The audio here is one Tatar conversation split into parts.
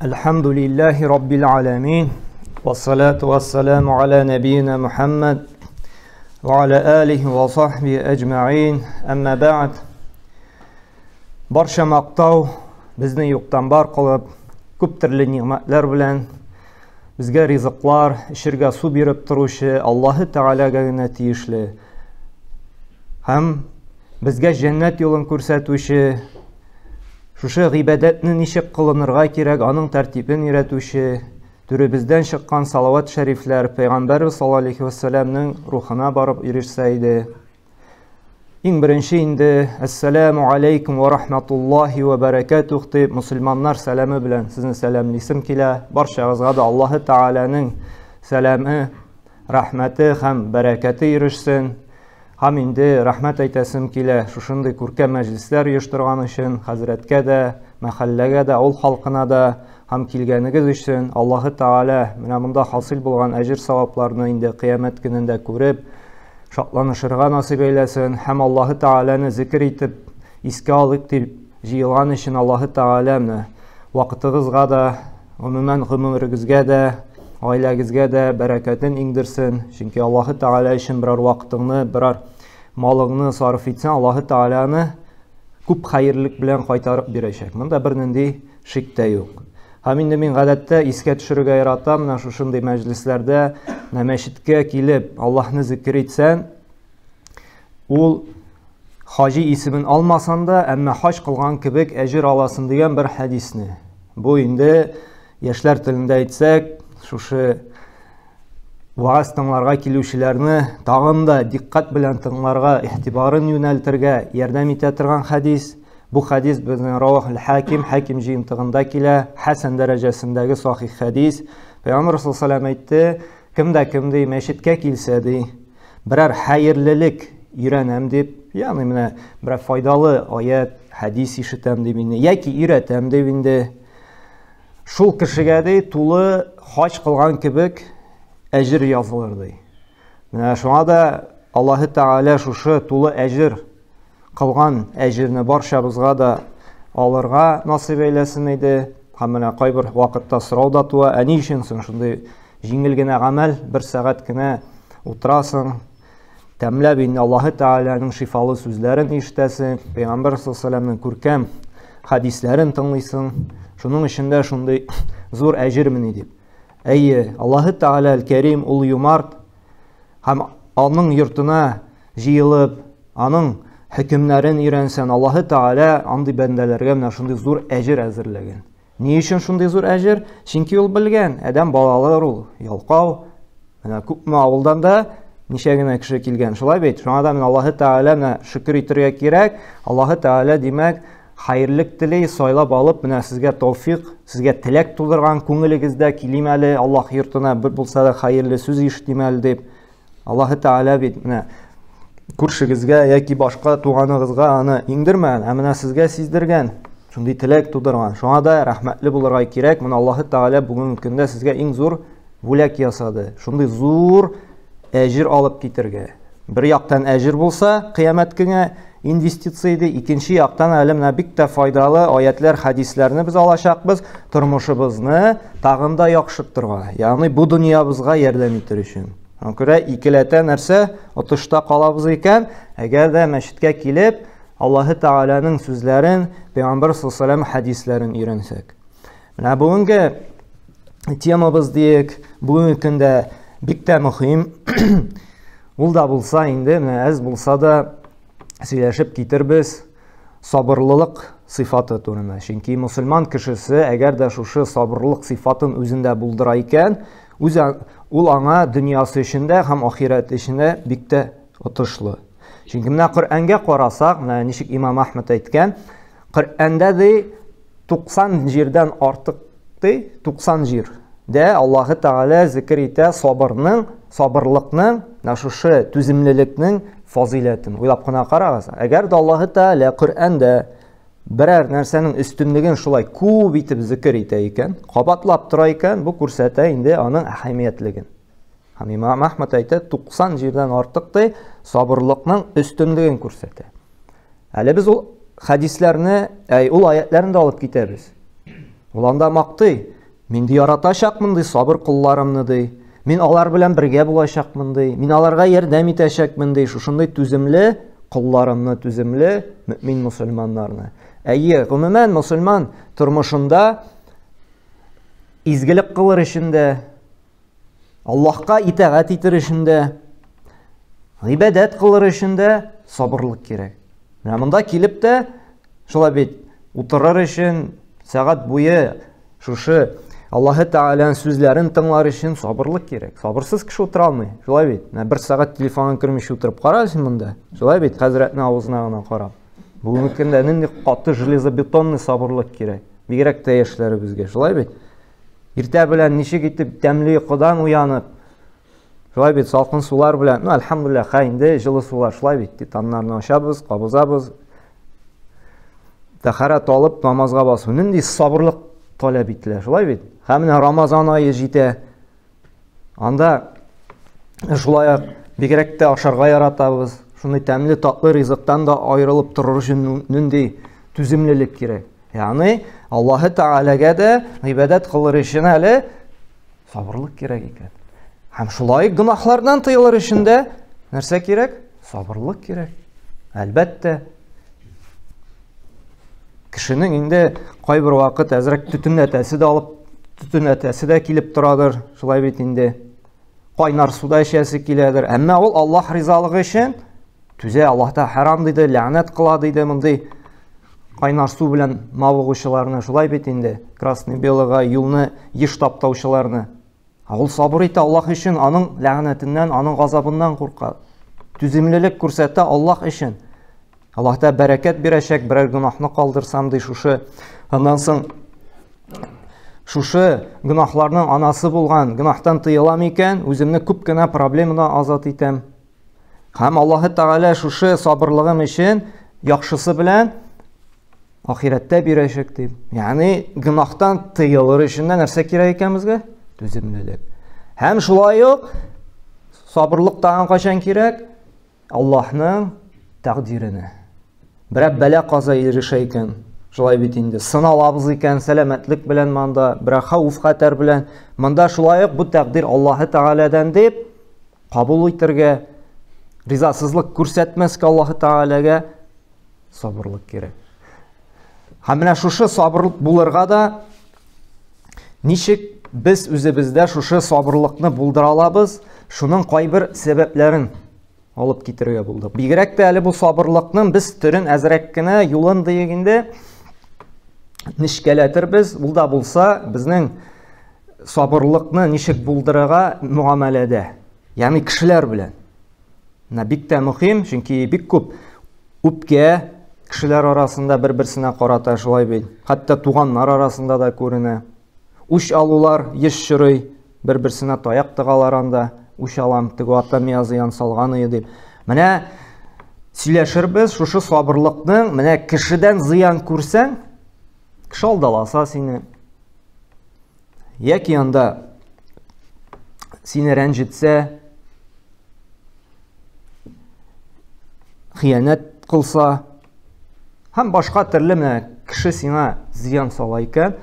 Elhamdülillahi Rabbil alemin. Ve salatu ve selamu ala nebiyyina Muhammed ve ala alihi ve sahbihi ecma'in. Amma ba'd. Barcha maqtav bizni yo'qdan bar qilib, ko'p turli ne'matlar bilan bizga rizqlar, ishirga suv berib turuvchi Alloh taolaga tegishli. Ham bizga jannat yo'lini ko'rsatuvchi, şuşa g'ibatni nishq qilinirga kerak, aning tartibini yaratuvchi, türübizden chiqqan salavat shariflar Payg'ambar sallallohu alayhi vasallamning ruhina borib erishsa edi. Eng birinchi endi assalomu alaykum va rahmatullohi va barakatuh deb musulmonlar salami bilan sizni salomlaysim kela. Barchangizga da Alloh taolaning salami, rahmati ham barakati erishsin. Ham endi rahmat aytasim kela, shunday ko'rkam majlislar uyushtirgan uchun Hazratga da, mahallaga da, ol xalqina da ham kelganingiz uchun Alloh taola mana bunda hosil bo'lgan ajr savoblarni endi qiyomat kunida ko'rib shodlanishirga nasib eylesin. Ham Alloh taolani zikr etib, esga olib deb jiyilgan uchun Alloh taola vaqtingizga da, umuman umringizga da, oilangizga da barakatin ingdirsin. Chunki Alloh taola uchun biror vaqtingni, biror molingni sarf etsan, Alloh taolani ko'p xayrlik bilan qaytarib beracak. Bunda bir nindi shikta yo'q. Ham endi men odatda esga tushirishga yaratam, mana shunday majlislarda masjidga kelib Allohni zikr etsan, ul hoji ismini olmasanda, ammo haj qilgan kibik ajr olasin degan bir hadisni. Bu endi yoshlar tilida aytsak, şuşu vaaz tыңларга келушілерні тағында диққат білән тыңларга, ихтибарын юнәлтірге ярдәм итә торган хадис. Бу хадис безнең Равах al-Hakim, Хаким җыентыгында килә, хәсән дәрәҗәсендәге сахих хадис. Пәйгамбер саллаллаху алейһи ва сәллям әйтте, кемдә мәчеткә килсә ди, берәр хәерлелек өйрәнәм дип, ягъни менә берәр файдалы аят, хадис ишетәм дип инде, яки өйрәтәм дип инде, шул кешегә ди тулы хаҗ кылган кебек әҗр язылыр ди. Менә шуңа да Аллаһ Таала шушы тулы әҗр кылган әҗрне барчабызга да алырга насыйп әйләсен иде. Һәм менә кайбер вакытта сорау да туа, ни өчен шундый җиңел генә гамәл, бер сәгать кенә утырасың, тәмләп инде Аллаһ Тааланың шифалы сүзләрен ишетәсең, Пәйгамбер саллаллаху алейһи ва сәллямның күркәм хадисләрен тыңлыйсың. Шуның эчендә шундый зур әҗр мени дип. Әйе, Аллаһ Таала әл-Кәрим, ул юмарт, һәм аның йортына җыелып, аның хөкемнәрен өйрәнсән, Аллаһ Таала андый бәндәләргә менә шундый зур әҗр әзерләгән. Ни өчен шундый зур әҗр? Чөнки ул белгән, адәм балалар ул, ялкау. Менә күпме авылдан да ничә генә кеше килгән. Шулай бит. Шуңа да Аллаһ Таала менә шөкер итәргә кирәк. Аллаһ Таала димәк xayrlik tiley saylab alıb, менә сезгә тауфик, сезгә теләк тудырган күңелегездә килим әле, Аллаһ йортына бер булса да хәерле сүз ишетим әле дип. Аллаһ Таала бит менә күршегезгә яки башка туганыгызга аны иңдермәгән, ә менә сезгә сиздергән, шундый теләк тудырган. Шуңа да рәхмәтле булырга кирәк. Менә Аллаһ Таала бүгенге көндә сезгә иң зур бүләк ясады. Шундый зур әҗр алып китергә. Бер яктан әҗр булса, кыямәт көнгә инвестиция ди, икенче яктан әле менә бик тә файдалы аятлар, хадисләрне без алачакбыз, тормышыбызны тагын да яхшыртырга, ягъни бу дөньябызга ярдәм итер өчен. Күрә икеләтә нәрсә отышта калабыз икән, әгәр дә мәчеткә килеп Аллаһ Тааланың сүзләрен, Пәйгамбер саллаллаху алейһи ва сәллям хадисләрен өйрәнсәк. Менә бүгенге темабыз диек, бүгенге көндә бик тә мөһим. Ул да булса инде, менә әз булса да сөйләшеп китербез сабырлылык сыйфаты турында. Чөнки мусульман кешесе әгәр дә шушы сабырлык сыйфатын үзендә булдыра икән, ул аңа дөньясы өчендә һәм ахират өчендә бик тә отышлы. Чөнки менә Коръәнгә карасак, менә ничек Имам Әхмәд әйткән, Коръәндә ди 90 җирдән артык ди, 90 җир. Дә Аллаһ Таала зикр итә сабырлыкның, шушы түземлелекнең фазилатын. Уйлап кына карагыз. Әгәр дә Аллаһ Таала Коръәндә берәр нәрсәнең өстенлеген шулай күп итеп зикр итә икән, кабатлап тора икән, бу күрсәтә инде аның әһәмиятлеген. Һәм Имам Әхмәд әйтә, 90 җирдән артык ди, сабырлыкның өстенлеген күрсәтә. Әле без ул хадисләрне, ул аятларны да алып китәбез. Ул анда мактый. Мин яратачакмын ди сабыр кулларымны ди. Мин алар белән бергә булачакмын ди. Мин аларга ярдәм итәчәкмен ди. Шушындай түземле кулларымны, түземле мөмин мусульманнарны. Әйе, гомумән мусульман тормышында изгелек кылыр өчен Аллаһка итәгать итер өчен гыйбадәт кылыр өчен сабырлык кирәк. Менә монда килеп тә шулай бит утырыр өчен сәгать буе шушы Аллаһы Тәгаләнең сүзләрен тыңлар өчен сабырлык кирәк. Сабырсыз кеше утыра алмый. Шулай бит. Менә 1 сәгать телефонга кермичә утырып карарсың монда. Шулай бит, хәзрәтнең авызына гына карап. Бүгенге көндә нинди каты железобетонный сабырлык кирәк. Бигрәк тә яшьләребезгә. Шулай бит. Иртә белән ничек итеп тәмле йокыдан уянып, шулай бит салкын сулар белән, әлхәмдүлилләх, инде җылы сулар, шулай бит, титаннарны ачабыз, кабызабыз. Тәһарәт алып намазга басу. Нинди сабырлык таләп ителә, шулай бит. Һәм менә Рамазан ае җитә. Анда шулай бигрәк тә ашарга яратабыз. Шундый тәмле татлы ризыктан да аерылып торыр өчен нинди түземлелек кирәк. Ягъни Аллаһы Тәгаләгә дә гыйбадәт кылыр өчен әле сабырлык кирәк икән. Һәм шулай гынахлардан тыелыр өчен нәрсә кирәк? Сабырлык кирәк. Әлбәттә. Кешенең инде кайбер вакыт әзрәк төтен әтәсе дә алып, төтен әтәсе дә килеп торадыр. Шулай бит инде. Кайнар суда эчәсе киләдер. Әмма ул Аллаһ ризалыгы өчен түзә, Аллаһта харам диде, ләгънәт кыла диде мондый кайнар су белән мавыгучыларны, шулай бит инде. Красный белыга юлны еш таптаучыларны. Ул сабыр итә Аллаһ өчен, аның ләгънәтеннән, аның газабыннан курка. Түземлелек күрсәтә Аллаһ өчен. Аллаһта бәрәкәт бирәчәк, берәр гынаһны калдырсам ди шушы. Аннан соң шушы гынаһларның анасы булган, гынаһтан тыелам икән, үземне күп кенә проблемадан азат итәм. Һәм Аллаһы Тәгалә шушы сабырлыгым өчен яхшысы белән ахирәттә бирәчәк дип. Ягъни гынаһтан тыелыр өчен нәрсә кирәк икән безгә? Түземлелек. Һәм шулай ук сабырлык тагын качан кирәк? Аллаһның тәкъдирене. Берәр бәла каза ирешә икән, шулай бит инде. Сыналабыз икән сәламәтлек белән монда, берәр хәүф хәтәр белән. Монда шулай ук бу тәкъдир Аллаһы Тәгаләдән дип кабул итәргә, ризасызлык күрсәтмәскә Аллаһы Тәгаләгә сабырлык кирәк. Һәм менә шушы сабырлык булырга да ничек без үзебездә шушы сабырлыкны булдыра алабыз, шуның кайбер сәбәпләрен алып китергә булдык. Бигрәк тә әле бу сабырлыкның без төрен әзрәк кенә юлын диегендә нишкәләтербез. Ул да булса безнең сабырлыкны ничек булдырырга муамәләдә, ягъни кешеләр белән. Бик тә мөһим, чөнки бик күп үпкә кешеләр арасында бер-берсенә карата шулай бит. Хәтта туганнар арасында да күренә. Үч алулар еш чырый, бер-берсенә таяк тыгалар анда. Үч алам, теге ата мия зыян салган иде дип. Менә сөйләшербез шушы сабырлыкның, менә кешедән зыян күрсәң, кеше алдаласа сине. Яки анда сине рәнҗетсә, хыянәт кылса, һәм башка төрле менә кеше сиңа зыян сала икән,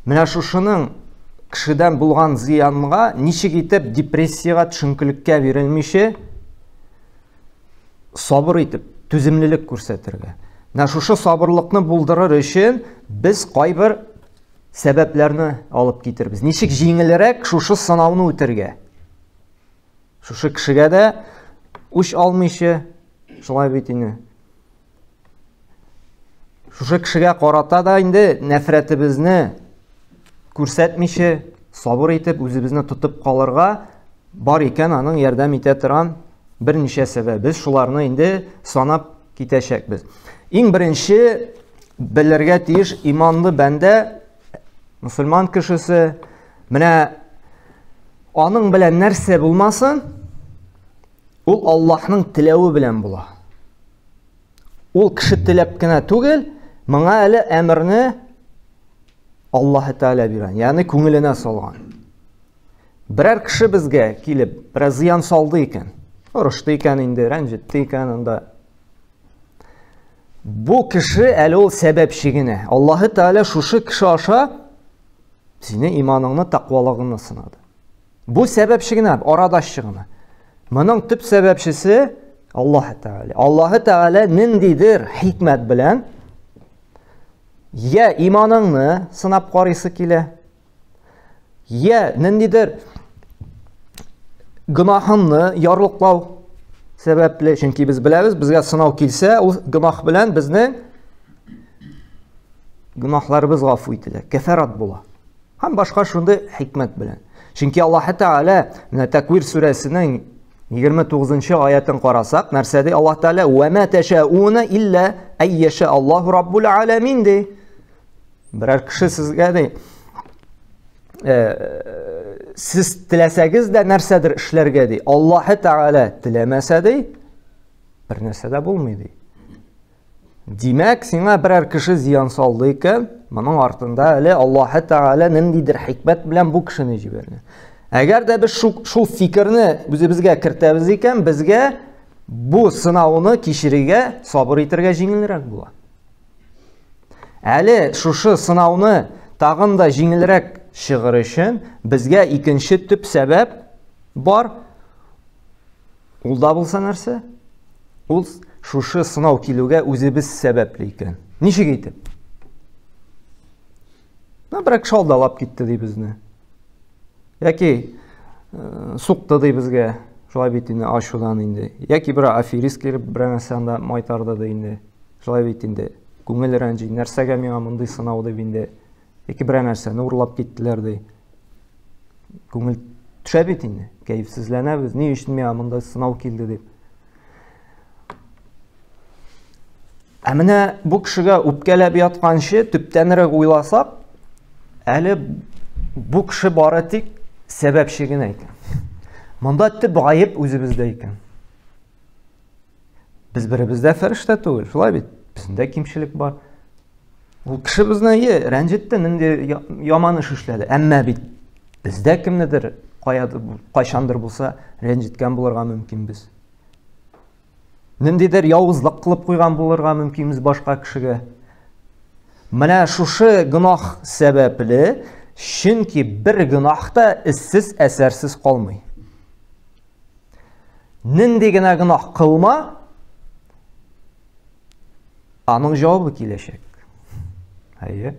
менә шушының кешедән булган зыянга ничек итеп депрессиягә, төшенкелеккә бирелмичә сабыр итеп, түземлелек күрсәтергә. Менә шушы сабырлыкны булдырыр өчен без кайбер сәбәпләрне алып китербез. Ничек җиңелрәк шушы сынауны үтәргә. Шушы кешегә дә үч алмыйча, шулай бит инде. Шушы кешегә карата да инде нәфрәтебезне күрсәтмичә, сабыр итеп үзебезне тотып калырга бар икән аның ярдәм итә торган берничә сәбәп. Без шуларны инде санап китәчәкбез. Иң беренче белергә тиеш иманлы бәндә, мусульман кешесе, менә аның белән нәрсә булмасын, ул Аллаһның теләве белән була. Ул кеше теләп кенә түгел, моңа әле әмерне Аллаһы Тәгалә биргән, ягъни күңеленә салган. Берәр кеше безгә килеп, берәр зыян салды икән, орышты икән инде, рәнҗетте икән анда. Бу кеше әле ул сәбәпче генә. Аллаһы Тәгалә шушы кеше аша Сине иманыңны, тақвалығыңны сынады. Бу сәбәпшігіні, арадашшығыны. Мұның түп сәбәпшісі Аллахы Тәғәлә. Аллахы Тәғәлә ниндидер хикмәт белән я иманыңны сынап карыйсы килә, я ниндидер гынахыңны ярлыклау сәбәпле. Чөнки без беләбез, безгә сынау килсә, ул гынах белән безнең гынахларыбыз гафу ителә, кафарат була. Һәм башка шундый хикмәт белән. Чөнки Аллаһ Тәгалә менә Тәквир сүрәсенең 29-нчы аятын карасак, нәрсәдә Аллаһ Тәгалә "Ва ма ташауна илля айяша Аллаһу раббул аламин" ди. Берәр кеше сезгә ди, сез теләсәгез дә нәрсәдер эшләргә ди. Аллаһ Тәгалә теләмәсә ди, бер нәрсә дә булмый ди. Димәк, сиңа берәр кеше зиян салды икән, моның артында әле Аллаһ Тәгалә ниндидер хикмәт белән бу кешене җибәргән. Әгәр дә без шул фикерне үзебезгә кертәбез икән, безгә бу сынауны кичерергә, сабыр итәргә җиңелрәк була. Әле шушы сынауны тагын да җиңелрәк чыгыр өчен безгә икенче төп сәбәп бар. Ул да булса нәрсә? Ул шушы сынау килүгә үзебез сәбәпле икән. Ничек әйтеп? Берәр кеше алдалап китте ди безне. Яки суқты ди безгә, шулай бит инде ачудан инде. Яки бер аферист килеп берәр нәрсәне майтарды ди инде. Шулай бит инде. Күңел рәнҗи, нәрсәгә миңа мондый сынау дип инде. Яки берәр нәрсәне урлап киттеләр ди. Күңел төшә бит инде. Кәефсезләнәбез, ни өчен миңа мондай сынау килде дип. Ә менә бу кешегә үпкәләп ятканчы төптәнрәк уйласак, әле бу кеше бары тик сәбәпче генә икән. Монда төп гаеп үзебездә икән. Без беребездә фәрештә түгел, шулай бит. Бездә кимчелек бар. Ул кеше безне рәнҗетте, нинди яман эш эшләде. Әмма бит бездә кемнедер кайчандыр булса рәнҗеткән булырга мөмкин без. Ниндидер явызлык кылып куйган булырга мөмкин без башка кешегә. Менә шушы гынах сәбәпле, чөнки бер гынах та иссез, әсәрсез калмый. Нинди генә гынах кылма, аның җавабы киләчәк. Әйе.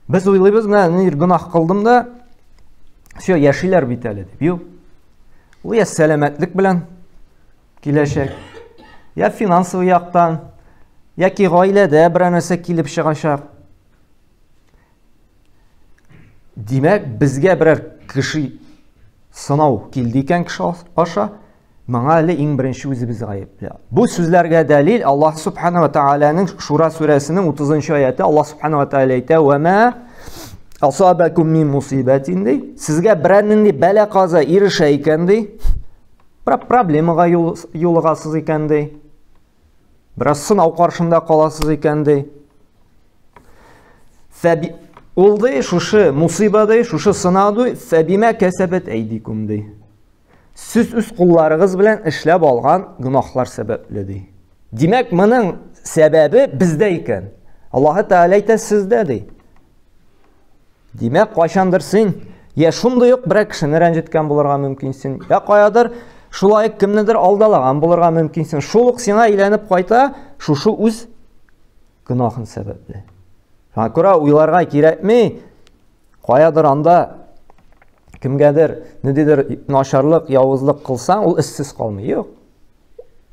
Без уйлыйбыз, менә гынах кылдым да, всё, яшиләр бит әле дип. Юк. Ул я сәламәтлек белән киләчәк. Я финансовый яктан, яки гаиләдә бер нәрсә килеп чыгачак. Димәк, безгә берәр кеше сынау килде икән кеше аша, моңа әле иң беренче үзебез гаепле. Бу сүзләргә дәлил Аллаһ Субхана ва Тааляның Шура сүрәсенең 30-нчы аяты. Аллаһ Субхана ва Тааля әйтә: "Ва ма асабакум мин мусибатин" ди. Сезгә берәр нинди бәла-каза ирешә икән ди, проблемага юлыгасыз икән ди, бераз сынау каршында каласыз икән ди. Ул ди, шушы мусиба ди, шушы сынау ди, фәбима кәсәбәт әйдикум ди. Сез үз кулларыгыз белән эшләп алган гынахлар сәбәпле ди. Димәк, моның сәбәбе бездә икән. Аллаһ Тәгалә әйтә, сездә ди. Димәк, кайчандыр син я шундый ук берәр кешене рәнҗеткән булырга мөмкинсең, я каядыр шулай кемнедер алдалаган булырга мөмкинсең. Шул ук сиңа әйләнеп кайта шушы үз гынахың сәбәпле. Шуңа күрә уйларга кирәкми, каядыр анда кемгәдер ниндидер начарлык, явызлык кылсаң, ул иссез калмый. Юк.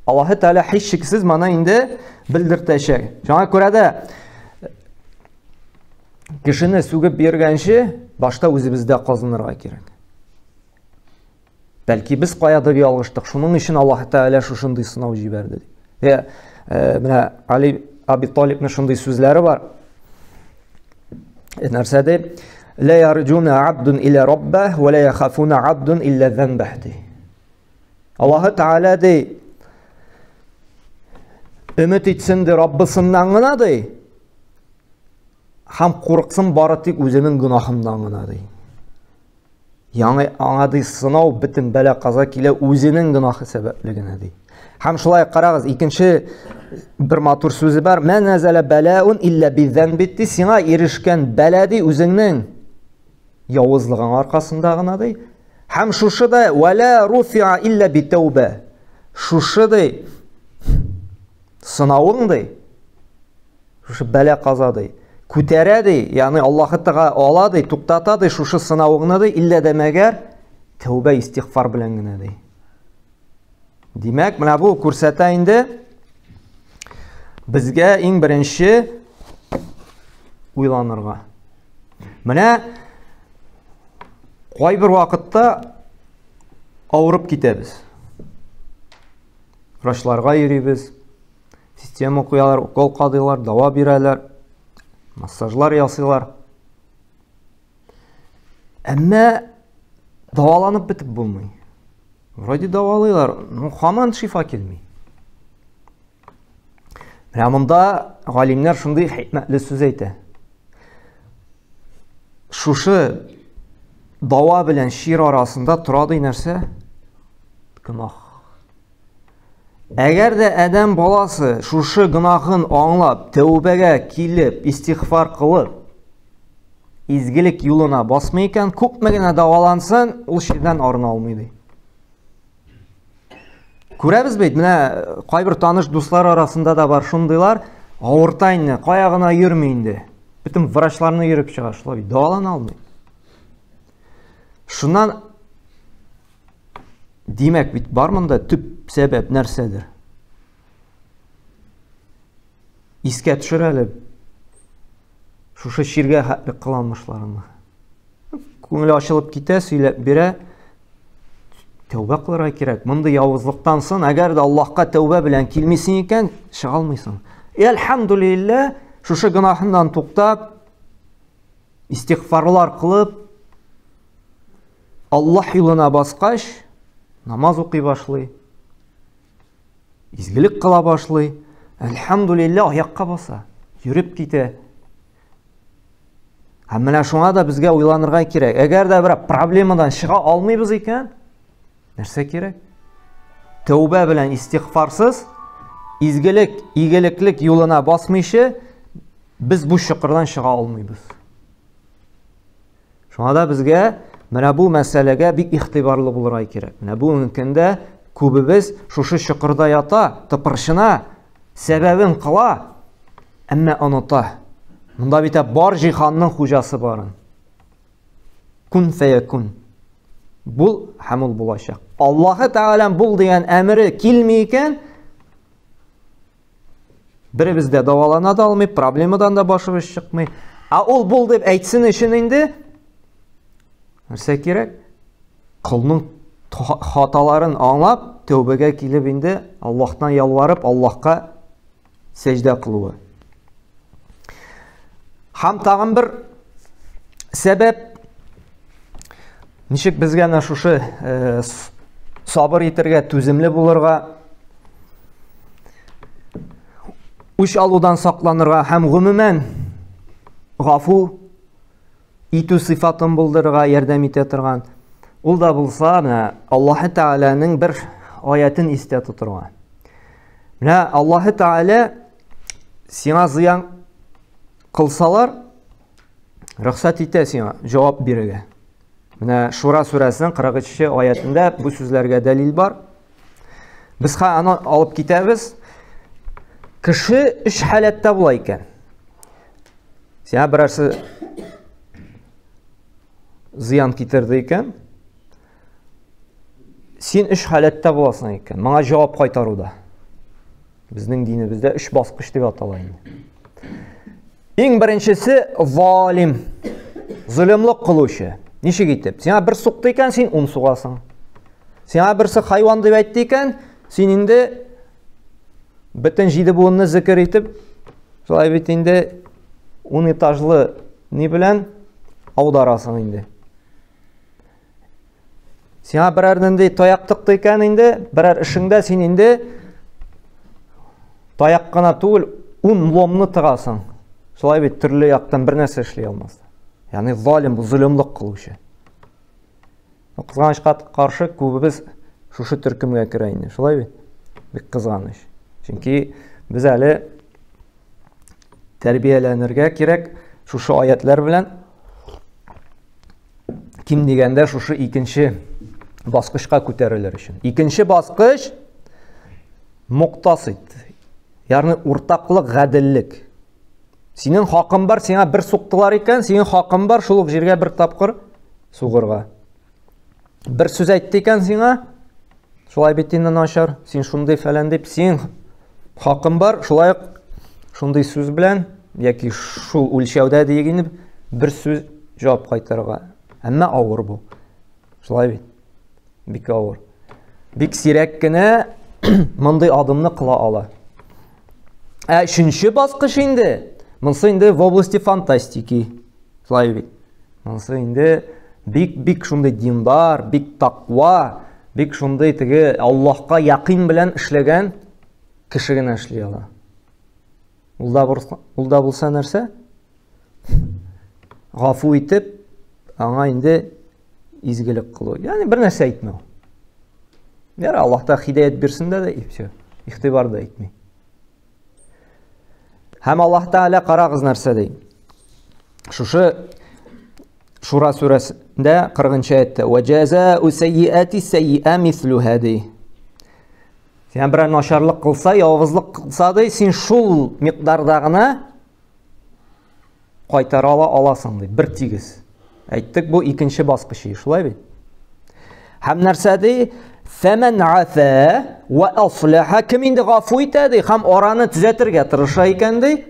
Аллаһ Тәгалә һич шиксез моны инде белдертәчәк. Шуңа күрә дә кешене сүгеп биргәнче башта үзебездә казынырга кирәк. Бәлки без каядыр ялгыштык, шуның өчен Аллаһ Тәгалә шушындый сынау җибәрде. Менә Али Аби Талибның шундый сүзләре бар. Нәрсә ди? "Ла ярҗуна абдун илля раббах ва ла яхафуна абдун илля занбах" ди. Аллаһ Тәгалә ди, өмет итсен ди Раббысыннан гына ди. Һәм курыксын бары тик үзенең гынахыннан гына ди. Яңа аңа ди сынау бөтен бәла каза килә үзенең гынахы сәбәпле генә ди. Һәм шулай карагыз, икенче bir матур сүзе бар: "Мә назала балаун илля бидзанбитти", сиңа ирешкән бәләди үзеңнең явызлыгың аркасында гына ди. Һәм шушы да вала руфиа илля битауба. Шушы ди сынавың ди. Шушы бәлә каза ди. Күтәрә ди, ягъни Аллаһ Тәгалә ала ди, туктата ди шушы сынавыңны ди, илля дә мәгәр тәүбә истигъфар белән генә ди. Димәк, менә бу күрсәтә инде безгә иң беренче уйланырга. Менә кайбер вакытта авырып китәбез. Врачларга йөрибез, система куялар, укол кадыйлар, дава бирәләр, массажлар ясыйлар. Әмма даваланып бетеп булмый. Вроде давалыйлар, но һаман шифа килми. Менә монда галимнәр шундый хикмәтле сүз әйтә. Шушы дава белән шир арасында тора ди нәрсә? Гынах. Әгәр дә адәм баласы шушы гынахын аңлап, тәүбәгә килеп, истигъфар кылып, изгелек юлына басмый икән, күпме генә давалансын, ул ширдән арына алмый ди. Күрәбез бит, менә кайбер таныш дуслар арасында да бар шундыйлар, авырта инде, кая гына йөрми инде. Бөтен врачларны йөреп чыга, шулай давалана алмый. Шуннан димәк бит бар монда төп сәбәп нәрсәдер? Искә төшер әле шушы ширгә хәтлек кыланмышларны. Күңел ачылып китә, сөйләп бирә, тәүбә кылырга кирәк. Мондый явызлыктан соң, әгәр дә Аллаһка тәүбә белән килмисең икән, чыга алмыйсың. Әлхәмдүлилләh, шушы гынахыннан туктап, истигъфарлар кылып, Аллаһ юлына баскач, намаз укый башлый, изгелек кыла башлый, әлхәмдүлилләh аякка баса, йөреп китә. Һәм менә шуңа да безгә уйланырга кирәк. Әгәр дә бер проблемадан чыга алмыйбыз икән, нәрсә кирәк? Тәүбә белән истигъфарсыз, изгелек, игелеклек юлына басмыйчы, без бу чокырдан чыга алмыйбыз. Шуңа да безгә менә бу мәсьәләгә бик игътибарлы булырга кирәк. Менә бу көндә күбебез шушы чокырда ята, тыпырчына, сәбәбен кыла, әмма оныта. Монда бит бар җиһанның хуҗасы барын. Кун фәякун. Бул һәм ул булачак. Аллаһы Тәгалә бул дигән әмере килми икән, беребез дә давалана да алмый, проблемадан да башыбыз чыкмый. Ә ул бул дип әйтсен өчен инде нәрсә кирәк? Кулның хаталарын аңлап, тәүбәгә килеп инде Аллаһтан ялварып, Аллаһка сәҗдә кылуы. Һәм тагын бер сәбәп, ничек безгә шушы сабыр итәргә, түземле булырга, үч алудан сакланырга һәм гомумән гафу итү сыйфатын булдырырга ярдәм итә торган. Ул да булса, менә Аллаһ Тәгаләнең бер аятын истә тотырга. Менә Аллаһ Тәгалә сиңа зыян кылсалар, рөхсәт итә сиңа җавап бирергә. Менә Шура сүрәсенең 43-нче аятында бу сүзләргә дәлил бар. Без аны алып китәбез. Кеше үч халәттә була икән. Сиңа берәрсе зыян китерде икән, син үч халәттә буласың икән. Моңа җавап кайтаруда. Безнең динебездә 3 баскыч дип атала инде. Иң беренчесе залим, zulmлык кылучы. Ничек итеп? Сиңа бер сукты икән, син 10 сугасың. Сиңа берсе хайван дип әйтте икән, син инде бөтен 7 буынны зикр итеп, шулай бит инде 10 этажлы ни белән аударасың инде. Сиңа берәрнендә таяк тыкты икән инде, берәр эшеңдә син инде таяк кына түгел, 10 ломны тыгасың. Шулай бит төрле яктан бер нәрсә эшли алмассың. Ягъни залим бу zulmлык кылучы. Кызганычка каршы күбебез шушы төркемгә керә инде. Шулай бит? Бик кызганыч. Чөнки Biz әле тәрбияләнергә кирәк шушы аятлар белән. Ким дигәндә шушы икенче баскычка күтәрелер өчен. Икенче баскыч муктасид. Ягъни уртаклык, гаделлек. Синең хакың бар, сиңа бер суктылар икән, синең хакың бар шул ук җиргә бер тапкыр сугырга. Бер сүз әйтте икән сиңа, шулай бит инде начар, син шундый фәлән дип, син хакың бар, шулай шундый сүз белән яки шул үлчәүдә дигән бер сүз җавап кайтарга. Әмма авыр бу. Шулай бит. Бик авыр. Бик сирәк кенә мондый адымны кыла ала. Өченче баскыч инде. Монсы инде в области фантастики. Шулай бит. Монсы инде бик шундый диндар, бик тақва, бик шундый теге Аллаһка якын белән эшләгән кеше генә эшли ала. Ул да булса нәрсә? Гафу итеп, аңа инде изгелек кылу. Ягъни бер нәрсә әйтмәү. Яр Аллаһ та хидаят бирсен дә все. Ихтибар да итми. Һәм Аллаһ Тәгалә карагыз нәрсә ди. Шушы Шура сүрәсендә 40-нчы аятта: "Ва джазаa'у сайyi'ати сайyi'a мислуха" ди. Син бер начарлык кылса, явызлык кылса ди, син шул микъдарда гына кайтара аласың ди, бер тигез. Әйттек, бу икенче баскычы, шулай бит. Һәм нәрсә ди? "Фаман афа ва аслаха" кем инде гафу итә ди, һәм араны төзәтергә тырыша икән ди,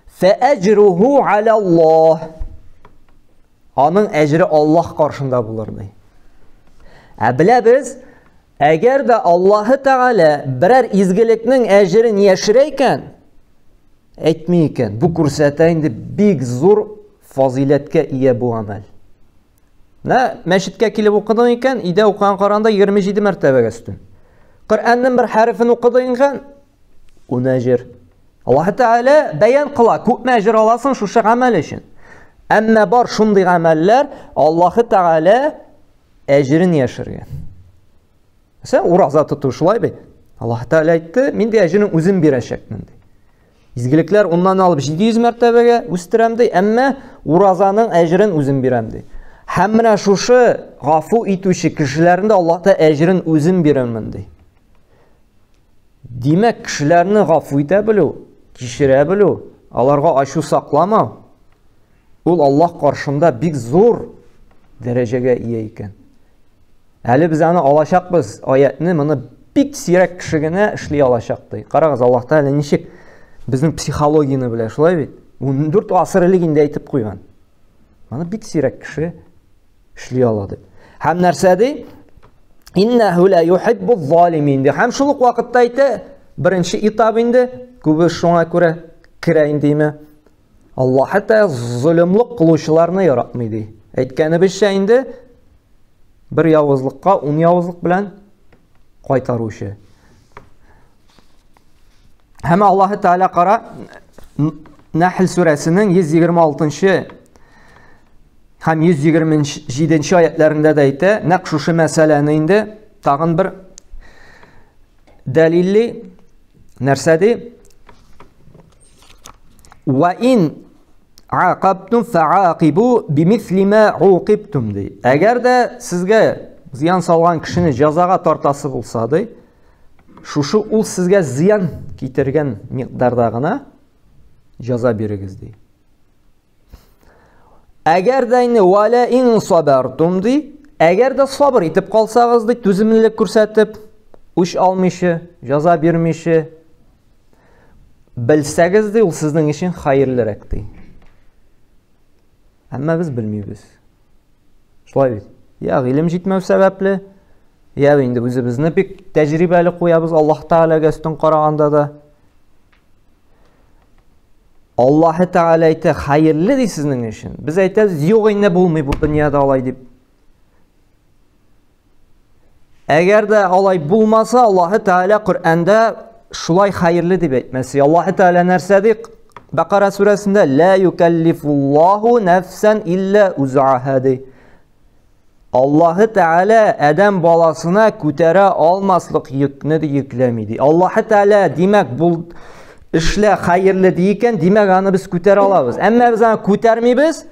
"Фа аҗруху ала Аллаһ" аның әҗре Аллаһ каршында булыр ди. Беләбез, әгәр дә Аллаһы Тәгалә берәр изгелекнең әҗрен яшерә икән, әйтми икән, бу күрсәтә инде бик зур фазиләткә ия бу амәл. Мәчеткә килеп укыдың икән, идә укыган каранда 27 мәртәбәгә өстен. Коръәннең бер хәрефен укыдың икән, ун әҗр. Аллаһы Тәгалә бәян кыла, күпме әҗр аласың шушы гамәл өчен. Әмма бар шундый гамәлләр Аллаһы Тәгалә әҗрен яшергән. Сән ураза тоту шулай бит. Аллаһ Тәгалә әйтте, мин дә әҗрен үзем бирәчәкмен ди. Изгелекләр уннан алып 700 мәртәбәгә үстерәм ди, әмма уразаның әҗрен үзем бирәм ди. Һәм менә шушы гафу итүче кешеләрне Аллаһта әҗрен үзем бирәмен ди. Димәк, кешеләрне гафу итә белү, кичерә белү, аларга ачу сакламау, ул Аллаһ каршында бик зур дәрәҗәгә ия икән. Әле без аны алачакбыз, аятны моны бик сирәк кеше генә эшли алачак ди. Карагыз, Аллаһ Тәгалә ничек безнең психологияны белә, шулай бит. 14 гасыр элек инде әйтеп куйган. Моны бик сирәк кеше эшли ала ди. Һәм нәрсә ди? Иннаху ла юхиббу залимин ди. Һәм шул ук вакытта әйтә, беренче этап инде, күбе шуңа күрә керә индеме? Аллаһ хәтта зулымлык кылучыларны яратмый ди. Әйткәнебезчә инде бер явызлыкка 10 явызлык белән кайтаручы. Һәм Аллаһ Тәгалә кара Нәхл сүрәсенең 126-нчы һәм 127-нче аятларында да әйтә, нәкъ шушы мәсьәләне инде тагын бер дәлилли нәрсә ди? Ва ин aqabtum fa'aqibu bimithli ma uqibtum ди. Әгәр дә сезгә зыян салган кешене җәзага тартасы булса ди, шушы ул сезгә зыян китергән микъдарда гына җәза бирегез ди. Әгәр дә инде вала ин сабартум ди, әгәр дә сабыр итеп калсагыз ди, түземлек күрсәтеп, үч алмыйчы, җәза бирмичә, белсәгез ди, ул сезнең өчен хәерлерәк ди. Әмма без белмибез. Шулай бит. Я гыйлем җитмәү сәбәпле, я инде үзебезне бик тәҗрибәле куябыз Аллаһ Тәгаләгә өстен караганда да. Аллаһ Тәгалә әйтә, хәерле ди сезнең өчен. Без әйтәбез, юк инде булмый бу дөньяда алай дип. Әгәр дә алай булмаса, Аллаһ Тәгалә Коръәндә шулай хәерле дип әйтмәсе. Аллаһ Тәгалә нәрсә ди? Бақара сүрәсендә ла юкаллифуллаху нафсан илля уз'аха ди. Allahu Teala adam balasına күтәрә алмаслык yükне de yüklәмиди. Allahu Teala demek bu işler hayırlı deyken demek аны biz күтәрә алабыз. Әмма biz аны күтәрмибез.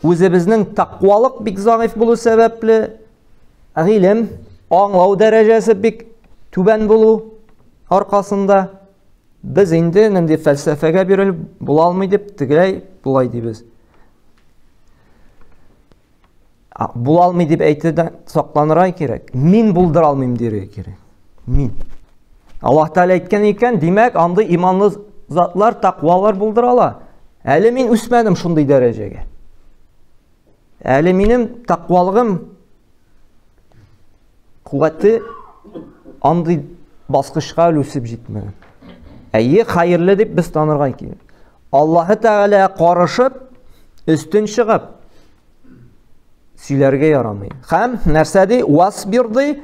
Үзебезнең тақвалык бик заиф булу сәбәпле, гыйлем, аңлау дәрәҗәсе бик түбән булу аркасында biz инде нинди фәлсәфәгә бирелеп була алмый дип тегеләй булай дибез. Була алмый дип әйтүдән сакланырга кирәк. Мин булдыра алмыйм диргә кирәк. Мин. Аллаһ Тәала әйткән икән, димәк, андый иманлы затлар, тақвалар булдыра ала. Әле мин үсмәдем шундый дәрәҗәгә. Әле минем тақвалыгым куәте андый баскычка үсеп җитмәгән. Әйе, хайырлы дип без танырга кирәк. Аллаһ Тәала карышып, өстен чыгып сөйләргә ярамый. Һәм нәрсәди? Васбирди,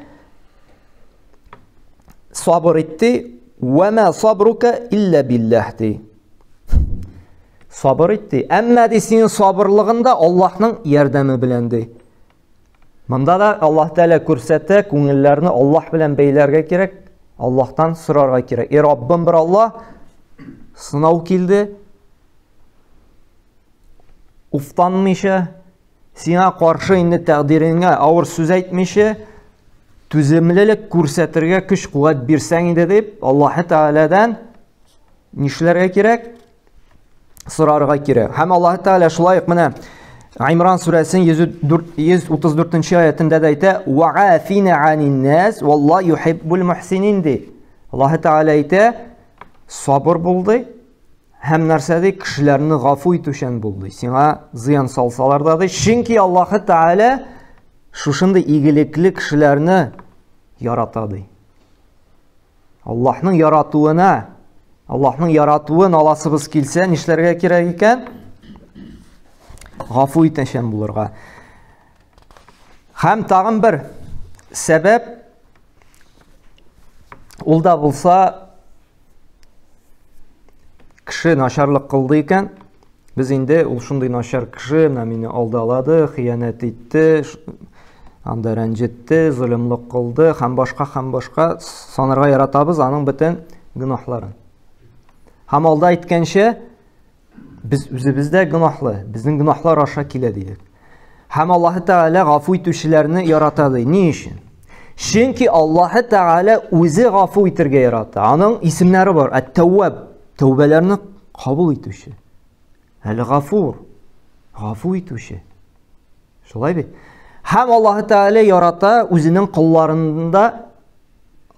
сабыр итти, ва ма сабрука илля биллаһ. Сабыр итти. Әмма ди синең сабырлыгында Аллаһның ярдәме белән ди. Монда да Аллаһ Тәала күрсәтә, күңелләрне Аллаһ белән бәйләргә кирәк, Аллаһтан сорарга кирәк. Раббым бер Аллаһ, сынау килде. Уфтанмыйча, сиңа каршы инде тәкъдириңә авыр сүз әйтмичә, түземлелек күрсәтергә көч-куәт бирсәң иде дип, Аллаһ Тәаладан нишләргә кирәк? Сорарга кирәк. Һәм Аллаһ Тәала шулай ук менә Имран сүрәсенең 134-нче аятында да әйтә: "Ва афина анин нас, валлаһу юхиббул мухсинин" ди. Аллаһ Тәала әйтә: "Сабыр булды, һәм нәрсәди кешеләрне гафу итүчән булды. Сиңа зыян салсалар да ди, чөнки Аллаһ Тәала шушындай игелекле кешеләрне ярата ди." Аллаһның яратуын аласыбыз килсә, нишләргә кирәк икән? Гафу итәчән булырга. Һәм тагын бер сәбәп, ул да булса, кеше начарлык кылды икән, без инде ул шундый начар кеше, мине алдалады, хыянат итте, анда рәнҗетте, зулымлык кылды, һәм башка санарга яратабыз аның бөтен гынахларын. Һәм алда әйткәнчә, biz үзебездә гынахлы, безнең гынахлар аша килә дидек. Һәм Аллаһ Тәала гафу итүчеләрне ярата ди. Ни өчен? Чөнки Аллаһ Тәала үзе гафу итәргә ярата. Аның исемнәре бар: Ат-Тәвваб, тәүбәләрне кабул итүче. Әл-Гафур, гафу итүче. Шулай бит. Һәм Аллаһ Тәала ярата үзенең кулларында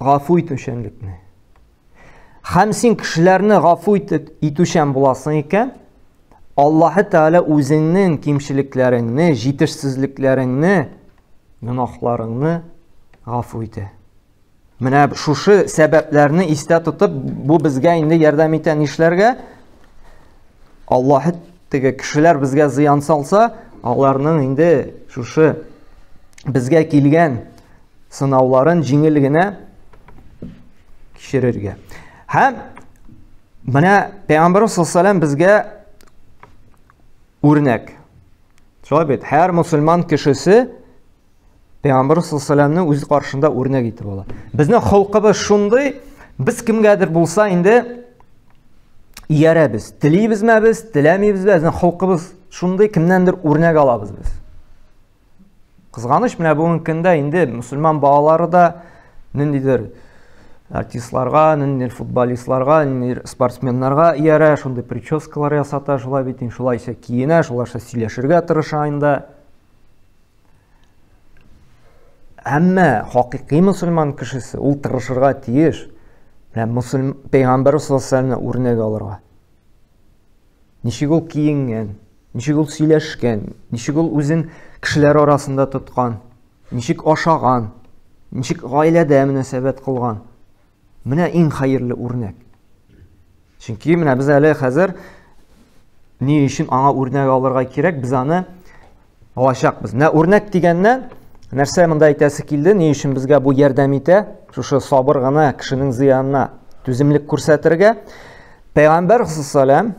гафу итүчәнлекне. Һәм син кешеләрне гафу итүчән буласың икән, Аллаһ Тәала үзенең кимчелекләреңне, җитешсезлекләреңне, гынахларыңны гафу итә. Менә шушы сәбәпләрне истә тотып, бу безгә инде ярдәм итә нишләргә? Аллаһ теге кешеләр безгә зыян салса, аларның инде шушы безгә килгән сынауларын җиңел генә кичерергә. Һәм менә Пәйгамбәр саллаллаһу безгә үрнәк. Шулай бит, һәр мусульман кешесе Пәйгамбәр саллаллаһу үз каршында үрнәк итеп ала. Безнең халкыбыз шундый, без кемгәдер булса инде иярәбез. Телибезме без, теләмибезме, безнең халкыбыз шундый, кемнәндер үрнәк алабыз без. Кызганыч, менә бүгенге көндә инде мусульман балалары да ниндидер артистларга, ниндидер футболистларга, ниндидер спортсменнарга иярә, шундый прическалар ясата, шулай бит, шулайча киенә, шулайча сөйләшергә тырыша инде. Әмма хакыйкый мусульман кешесе ул тырышырга тиеш. Менә Пәйгамбәр саллаллаһу үрнәк алырга. Ничек ул киенгән, ничек ул сөйләшкән, ничек ул үзен кешеләр арасында тоткан, ничек ашаган, ничек гаиләдә мөнәсәбәт кылган. Менә иң хәерле үрнәк. Чөнки менә без әле хәзер ни өчен аңа үрнәк алырга кирәк, без аны алачакбыз. Менә үрнәк дигәннән нәрсә монда әйтәсе килде, ни өчен безгә бу ярдәм итә? Шушы сабыр гына кешенең зыянына түземлек күрсәтергә. Пәйгамбәр саллаллаһу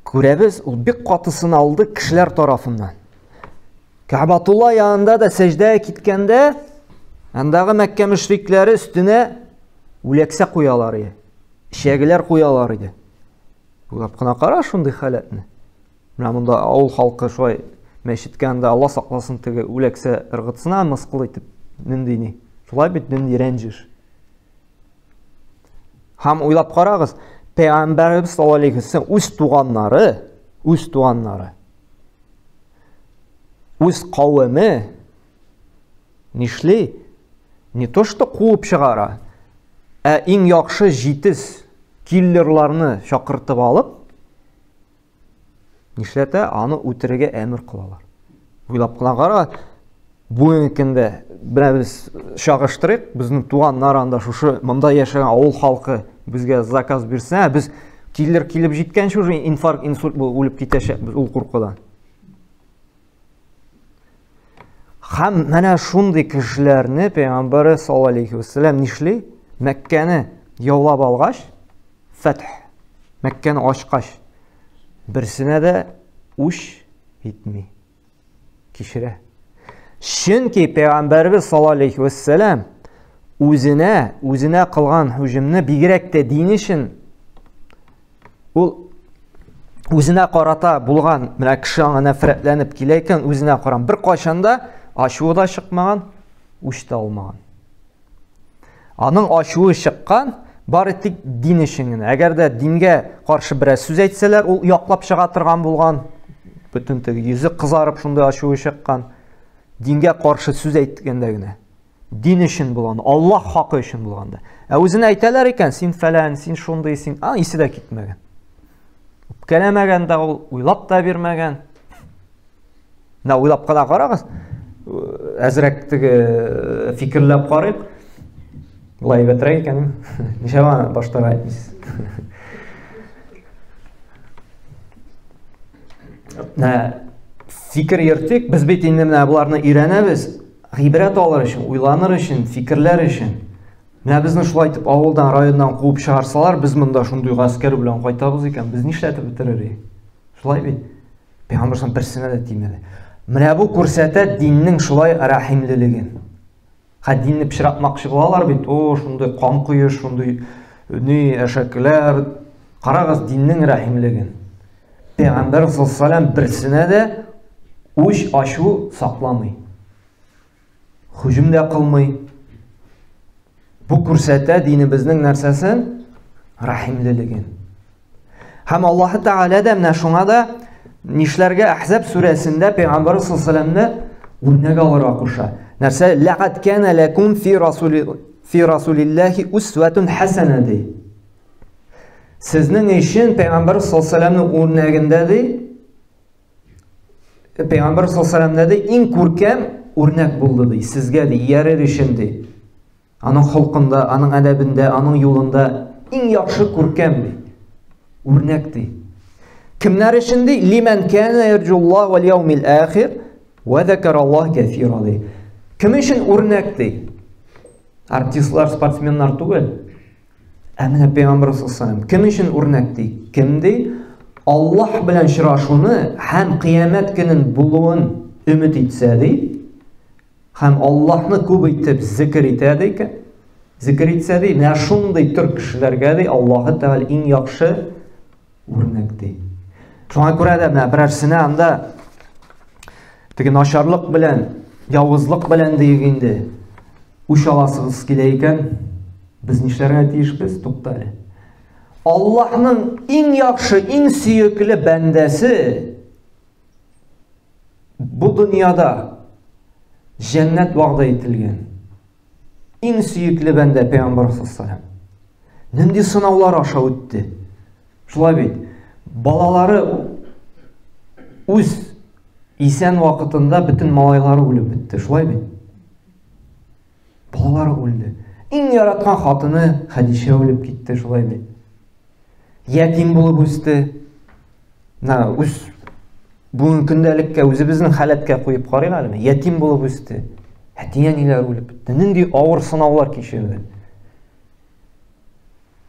күрәбез, ул бик каты сыналды кешеләр тарафыннан. Кәбатулла янында да сәждәгә киткәндә, андагы Мәккә мөшрикләре өстенә үләксә куялар иде. Шәгеләр куялар иде. Уйлап кына кара шундый халәтне. Менә монда авыл халкы шулай мәчеткә анда Алла сакласын теге үләксә ыргытсына мыскыл итеп ниндини. Шулай бит нинди рәнҗеш. Һәм уйлап карагыз, Пәйгамбәрбез саллаллаһу алейхи ва саллям үз туганнары, үз кавеме нишли, не то что куып чыгара, иң яхшы җитез киллерларны чакыртып алып, нишләтә, аны үтерергә әмер кылалар. Уйлап кына кара, бүгенге көндә без чагыштырыйк, безнең туганнар анда шушы монда яшәгән авыл халкы безгә заказ бирсә, без киллер килеп җиткәнче уже инфаркт, инсульт булып китәчәкбез ул куркудан. Һәм менә шундый кешеләрне Пәйгамбәр саллаллаһу алейхи ва саллям нишли, Мәккәне яулап алгач, фәтх, Мәккәне ачкач, берсенә дә үч итми, кичерә. Чөнки Пәйгамбәрбез саллаллаһу алейхи ва саллям үзенә кылган һөҗүмне бигрәк тә дин өчен ул үзенә карата булган менә кеше аңа нәфрәтләнеп килә икән, үзенә карап бер кайчанда ачуы да чыкмаган, үч тә алмаган. Аның ачуы чыккан бары тик дин өчен генә. Әгәр дә дингә каршы бераз сүз әйтсәләр, ул яклап чыга торган булган, бөтен теге йөзе кызарып шундай ачуы чыккан. Дингә каршы сүз әйткәндә генә. Дин өчен булган, Аллаһ хакы өчен булганда. Үзенә әйтәләр икән, син фәлән, син шундый, син, исе дә китмәгән. Үпкәләмәгән дә ул, уйлап та бирмәгән. Менә уйлап кына карагыз, әзрәк теге фикерләп карыйк. Булай бетрәк икән. Ничә баштан әйтмисез. Фикер йөртик, без бит инде менә буларны өйрәнәбез. Гыйбрәт алыр өчен, уйланыр өчен, фикерләр өчен. Менә безне шулай итеп авылдан, районнан куып чыгарсалар, без монда шундый гаскәр белән кайтабыз икән, без нишләтеп бетерербез? Шулай бит. Пәйгамбәр берсенә дә тимәде. Менә бу күрсәтә диннең шулай рәхимлелеген. Динне пычратмакчы булалар бит, шундый кан куеш, шундый әшәкеләр. Карагыз диннең рәхимлеген. Пәйгамбәр саллаллаһу алейхи ва саллям берсенә дә үч ачу сакламый. Һөҗүм дә кылмый. Бу күрсәтә динебезнең нәрсәсен? Рәхимлелеген. Һәм Аллаһ Тәгалә дә менә шуңа да нишләргә Әхзаб сүрәсендә Пәйгамбәр саллаллаһу алейхи ва саллямны үрнәк алырга куша. Нәрсә? Ләкад кана лакум фи расулиллаһи усватун хасана ди. Сезнең өчен Пәйгамбәр саллаллаһу алейхи ва саллямның үрнәгендә ди, Пәйгамбер саллаллаһу алейхи ва саллямда иң күркәм үрнәк булды ди, сезгә ди, ярыр өчен ди. Аның холкында, аның әдәбендә, аның юлында иң яхшы күркәм ди. Үрнәк ди. Кемнәр өчен ди? Лиман кана ярҗуллаһ вал яумил ахир ва закараллаһ кафира ди. Кем өчен үрнәк ди? Артистлар, спортсменнар түгел. Әмма Пәйгамбер саллаллаһу алейхи ва саллям кем өчен үрнәк ди? Кем ди? Аллаһ белән очрашуны һәм кыямәт көнен булуын өмет итсә ди, һәм Аллаһны күп итеп зикр итә ди, зикр итсә ди, менә шундый төр кешеләргә ди Аллаһ Тәгалә иң яхшы үрнәк ди. Шуңа күрә дә менә берәрсенә анда теге начарлык белән, явызлык белән дигәндә үч аласыгыз килә икән, без нишләргә тиешбез? Туктале. Аллаһның иң яхшы, иң сөекле бәндәсе бу дөньяда җәннәт вәгъдә ителгән. Иң сөекле бәндә Пәйгамбәр саллаллаһу алейхи ва саллям. Нинди сынаулар аша үтте. Шулай бит. Балалары үз исән вакытында бөтен малайлары үлеп бетте. Шулай бит. Балалары үлде. Иң яраткан хатыны Хадиша үлеп китте. Шулай бит. Ятим булып үсте. Үз бүгенге көндәлеккә үзебезнең халәткә куеп карыйк әле. Ятим булып үсте. Әти-әниләр үлеп бетте. Нинди авыр сынаулар кичерде.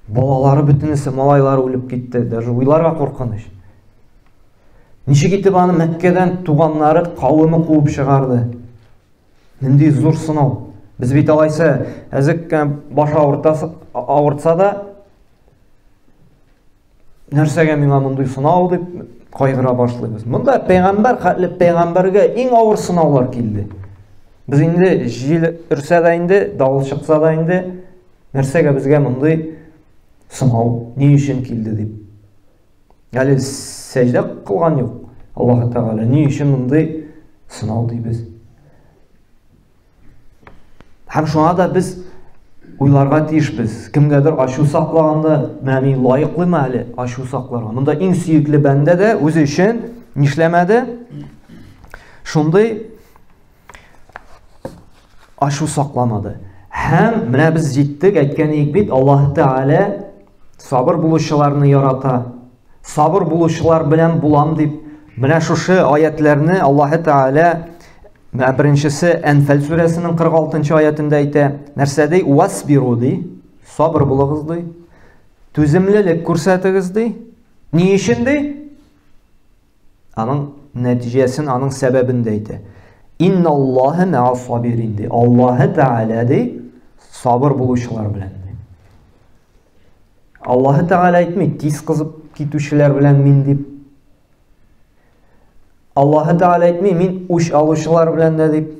Балалары бөтенесе, малайлары үлеп китте. Даже уйларга куркыныч. Ничек итеп аны Мәккәдән туганнары, кавымы куып чыгарды? Нинди зур сынау. Без бит алайса, әзек баш авыртса да, нәрсәгә миңа мондый сынау дип кайгыра башлыйбыз. Монда пәйгамбәр хәтле пәйгамбәргә иң авыр сынаулар килде. Без инде җил үрсә дә инде, давыл чыкса да инде, нәрсәгә безгә мондый сынау ни өчен килде дип. Әле сәҗдә кылган юк. Аллаһ Тәгалә ни өчен мондый сынау дибез. Һәм шуңа да без уйларга тиешбез. Кемгәдер ачу саклаганда, мәни лаеклымы әле ачу сакларга? Монда иң сөекле бәндә дә үзе өчен нишләмәде? Шундый ачу сакламады. Һәм менә без җиттек, әйткән идек бит, Аллаһ Тәгалә сабыр булучыларны ярата. Сабыр булучылар белән булам дип, менә шушы аятларны Аллаһ Тәгалә беренчесе Әнфәл сүрәсенең 46-нчы аятында әйтә. Нәрсә ди? Васбиру ди. Сабыр булыгыз ди. Түземлелек күрсәтегез ди. Ни өчен ди? Аның нәтиҗәсен, аның сәбәбен дә әйтә. Инналлаһа ма'ас сабирин ди. Аллаһ Тәгалә ди сабыр булучылар белән ди. Аллаһ Тәгалә әйтми, тиз кызып китүчеләр белән мин дип. Аллаһ Тәгалә әйтми, мин үч алучылар белән дә дип.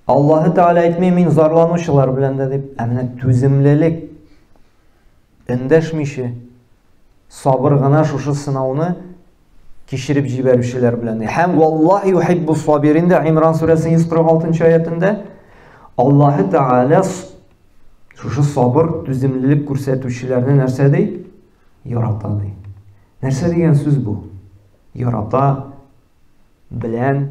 Аллаһ Тәгалә әйтми, мин зарланучылар белән дә дип. Менә түземлелек, эндәшмичә, сабыр гына шушы сынауны кичереп җибәрүчеләр белән. Һәм валлаһи юхиббу сабирин дә Имран сүрәсенең 146-нчы аятында Аллаһ Тәгалә шушы сабыр, түземлелек күрсәтүчеләрне нәрсә ди? Ярата ди. Нәрсә дигән сүз бу? Ярата белән.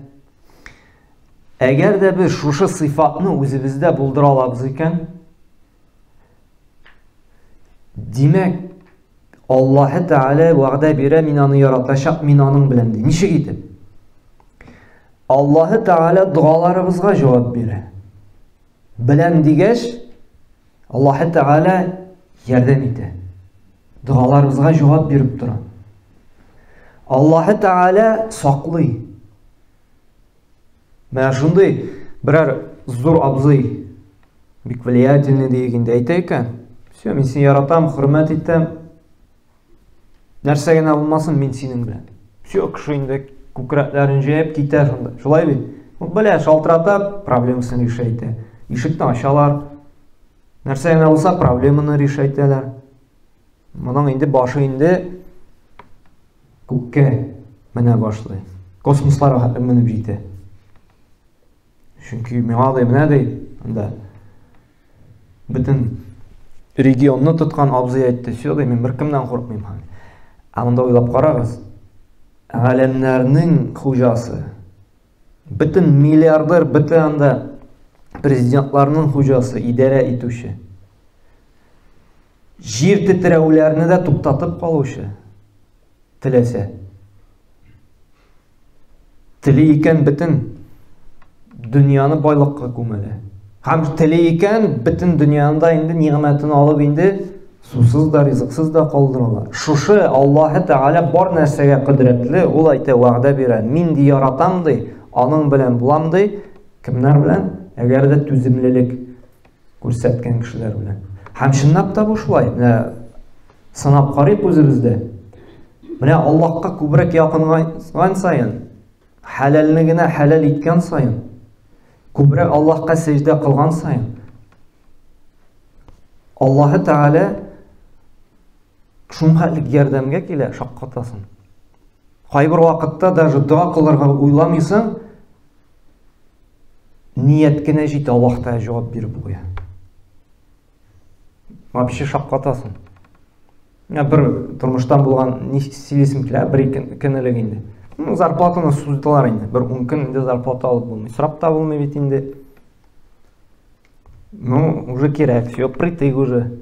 Әгәр дә без шушы сыйфатны үзебездә булдыра алабыз икән, димәк, Аллаһ Тәгалә вәгъдә бирә, мин аны яратачак, мин аның белән ди. Ничек итеп? Аллаһ Тәгалә дуаларыбызга җавап бирә. Белән дигәч, Аллаһ Тәгалә ярдәм итә. Дуаларыбызга җавап биреп тора. Аллаһ Тәгалә саклый. Менә шундый берәр зур абзый, бик влиятельный дигәндә әйтә икән. Все, мин сине яратам, хөрмәт итәм. Нәрсә генә булмасын, мин синең белән. Все, кеше инде күкрәкләрен җәеп китә шунда. Шулай бит. Белә, шалтырата, проблемасын решайтә. Ишекне ачалар. Нәрсә генә булса, проблеманы решайтәләр. Моның инде башы инде күккә менә башлый. Космосларга менеп җитә. Чөнки миңа да менә ди, анда бөтен регионны тоткан абзый әйтте. Все, мин беркемнән курыкмыйм. Анда уйлап карагыз. Галәмнәрнең хуҗасы, бөтен миллиардер, бөтен анда президентларның хуҗасы, идарә итүче. Җир тетрәүләрне дә туктатып калучы. Теләсә. Теле икән бөтен дөньяны байлыкка күмәлә. Һәм теле икән бөтен дөньяда инде нигъмәтен алып инде сусыз да, ризыксыз да калдыралар. Шушы Аллаһ Тәгалә бар нәрсәгә кыдырәтле, ул әйтә, вәгъдә бирә. Мин ди яратам ди, аның белән булам ди. Кемнәр белән? Әгәр дә түземлелек күрсәткән кешеләр белән. Һәм чынлап та бу шулай. Менә санап карыйк үзебездә. Менә Аллаһка күбрәк якынган сайын, хәләлне генә хәләл иткән сайын, күбрәк Аллаһка сәҗдә кылган сайын, Аллаһ Тәгалә шуңхәтлек ярдәмгә килә, шаккатасын. Кайбер вакытта даже дуа кылырга уйламыйсың, ният кенә җит, Аллаһ та җавап биреп куя. Вообще шаккатасын. Бер тормыштан булган ни сөйлисем килә, бер көнлек инде. Зарплатаны суздылар инде. Бер 10 көн инде зарплата алып булмый. Сорап та булмый бит инде. Уже кирәк, все, притык уже.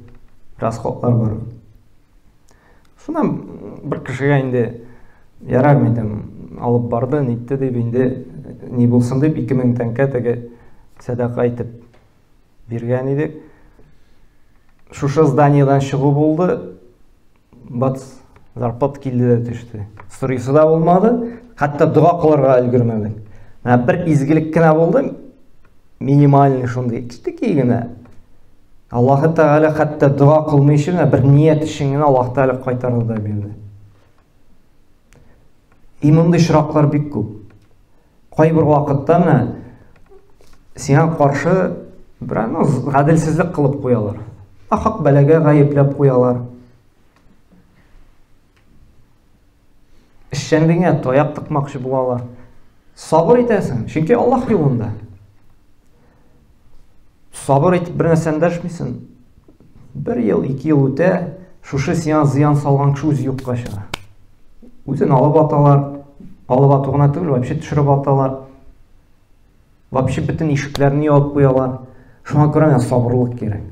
Расходлар бар. Шуннан бер кешегә инде ярар мәйтәм, алып барды, нитте дип инде, ни булсын дип 2000 тәңкә теге садака әйтеп биргән идек. Шушы зданиедан чыгу булды. Бац, зарплат килде дә төште. Сұрысы да болмады, хатта дұға қыларға үлгермедік. Бір изгілік кінә болды, минимальный шундай, кішкентай генә. Аллаһы Тәғала хатта дұға қылмайшы бір ниет үшін генә Аллаһ Тәғала қайтарды да берді. Иманды шырақлар бик көп. Қайбір вақытта мына сиңа қаршы бір ғаділсізлік қылып қоялар. Ахақ бәләгә ғайыплап қоялар. Ішшәндіңе таяқ тықмақшы болалар. Сабыр етесің, чөнки Аллаһ юлында. Сабыр етіп бір нәрсәне дәшмисің. 1 ел, 2 ел үтә, шушы сиңа зыян салган кеше үзе юкка чыга. Үзен алып аталар, алып ату гына түгел, вообще төшереп аталар. Вообще бөтен ишекләрне ябып куялар. Шуңа күрә сабырлык кирәк.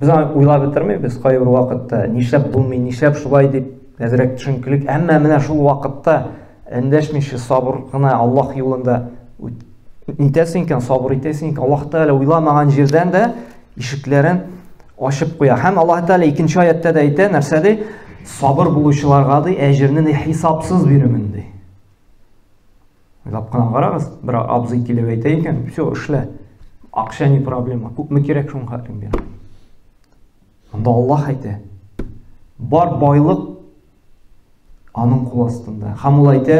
Без уйлап бетермәйбез кайбер вакытта, нишләп булмый, нишләп шулай дип әзрәк төшенкелек, әмма менә шул вакытта эндәшмичә сабыр гына Аллаһ юлында итәсең икән, сабыр итәсең икән, Аллаһ Тәгалә уйламаган җирдән дә ишекләрен ачып куя. Һәм Аллаһ Тәгалә 2нче аятта да әйтә, нәрсә ди? Сабыр булучыларга ди әҗерне хисапсыз бирәмен ди. Уйлап кына карагыз, бер абзый килеп әйтә икән, всё, эшлә. Акча не проблема, күпме кирәк шуның хәтлен бир. Анда Аллаһ әйтә, бар байлык аның кул астында. Һәм ул әйтә,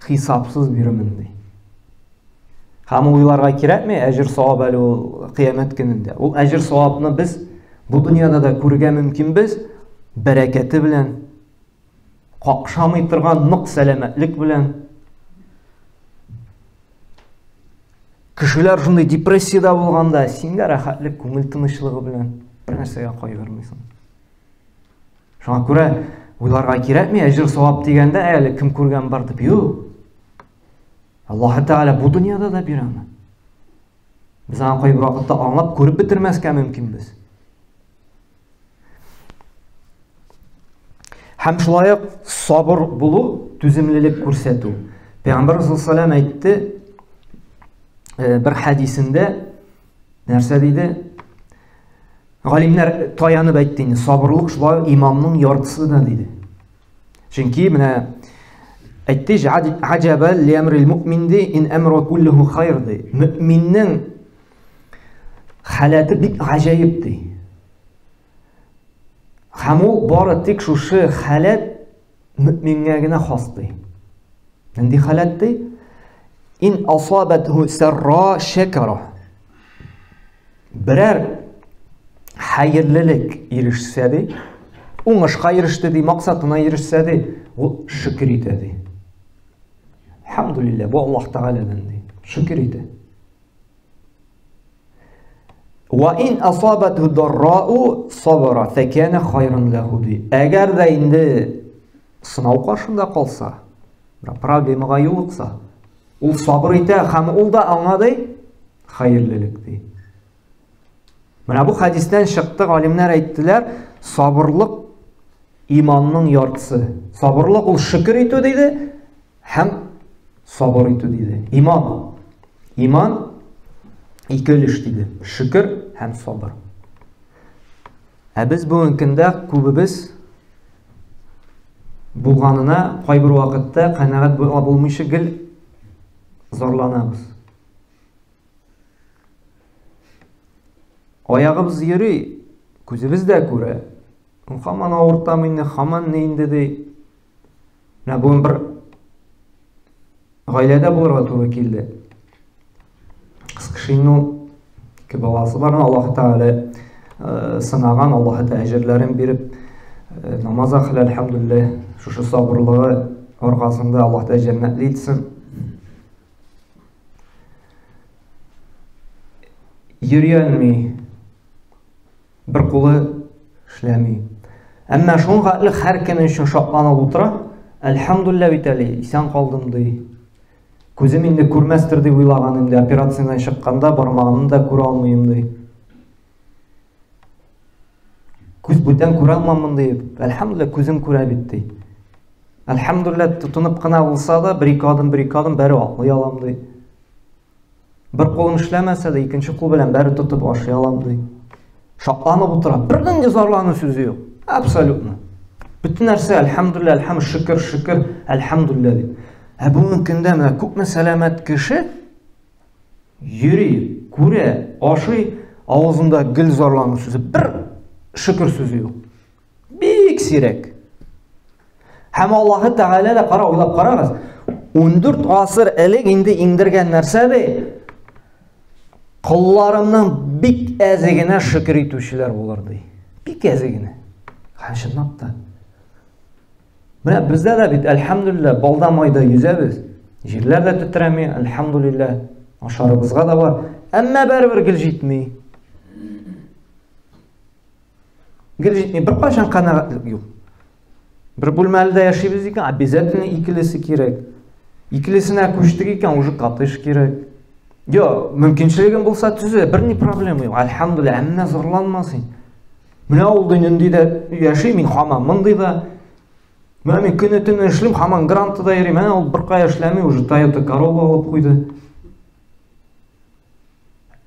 хисапсыз бирәмен ди. Һәм уйларга кирәкме әҗер савап әле ул кыямәт көнендә. Ул әҗер савапны без бу дөньяда да күрергә мөмкинбез, бәрәкәте белән, какшамый торган нык сәламәтлек белән. Кешеләр шундый депрессиядә булганда, сиңдә рәхәтлек, күңел тынычлыгы белән бер нәрсәгә кайгырмыйсың. Шуңа күрә уйларга кирәкме әҗер савап дигәндә әле кем күргән бар дип, юк. Аллаһ Тәгалә бу дөньяда да бирәме. Без аны кайбер вакытта аңлап күреп бетермәскә мөмкинбез. Һәм шулай ук сабыр булу, түземлелек күрсәтү. Пәйгамбәр саллаллаһу алейһи ва сәллям әйтте bir хадисендә, нәрсә диде? Галимнәр таянып әйтте, сабырлык шулай иманның яртысы да диде. Чөнки менә әйтте, аҗаба ли-амрил муъмин ди, ин амру куллуху хайр ди. Мөминнең халаты бик гаҗәеп ди. Һәм ул бары тик шушы халат мөмингә генә хас ди. Нинди халат ди? Ин асабатху сарра шакара. Берәр хәерлелек ирешсә ди, уңышка иреште ди, максатына ирешсә ди, ул шөкр итә ди. Алхамдулиллах, бу Аллаһ Тәгаләдән ди. Шөкр итә. Ва ин асабатху даррау сабара факана хайран лаху ди. Әгәр дә инде сынау каршында калса, проблемага юлыкса, ул сабыр итә һәм ул да аңлады хәерлелек ди. Менә бу хадистән чыкты, галимнәр әйттеләр, сабырлык иманның яртысы. Сабырлык ул шөкр итү диде һәм сабыр итү диде. Иман ике өлеш диде. Шөкр һәм сабыр. Ә без бүгенге көндә күбебез булганына кайбер вакытта канәгать булмыйча гел зарланабыз. Аягыбыз йөри, күзебез дә күрә. Һаман авыртам инде, һаман не инде ди. Менә бүген бер гаиләдә булырга туры килде. Кыз кешенең ике баласы бар, Аллаһ Тәгалә сынаган, Аллаһ Тәгалә әҗерләрен биреп, намаз ахлы, әлхәмдүлилләh, шушы сабырлыгы аркасында Аллаһ Тәгалә җәннәтле итсен. Йөргәнми, бер кулы эшләми. Әмма шуңа һәр көн өчен шатланып утыра. Әлхәмдүлилләh бит әле, исән калдым ди. Күзем инде күрмәстер дип уйлаган инде, операциядән чыкканда бармагымны да күрә алмыйм ди. Күз бүтән күрә алмамын ди. Әлхәмдүлилләh күзем күрә бит ди. Әлхәмдүлилләh тотынып кына булса да, бер-ике адым бәреп атлый алам ди. Бер кулым эшләмәсә дә, икенче кул белән бәреп тотып ашый алам ди. Шатланып утыра. Бердән дә зарлану сүзе юк. Абсолютно. Bütün нәрсе әлхамдулилля, шөкер, шөкер, әлхамдулилля дип. Бүгенге көндә менә күпме сәламәт кеше йөри, күрә, ашый, авызында гел зарлану сүзе, бер шөкер сүзе юк. Бик сирәк. Һәм Аллаһы Тәгалә дә уйлап карагыз, 14 гасыр элек инде иңдергән нәрсә ди? Кулларымның бик әзе генә шөкер итүчеләр булыр ди. Бик әзе генә. Чынлап та. Менә бездә дә бит әлхамдулилля балда майда yüzәбез. Җирләр дә тетрәми, әлхамдулилля. Ашарыбызга да бар. Әмма барыбер гел җитми. Гел җитми, бер кашан канагатьлек юк. Бер бүлмәлдә яшибез икән, обязательно икелесе кирәк. Икелесенә күчтек икән, уже катыш кирәк. Мөмкинчелегем булса түзе, берни проблема юк. Әлхамдулилля, әмма зарланмасын. Менә ул дөньяда яши, мин һаман мондый да. Менә мин көне-төне эшлим, һаман грантта йөрим. Менә ул бер кая эшләми, уже Toyota Corolla алып куйды.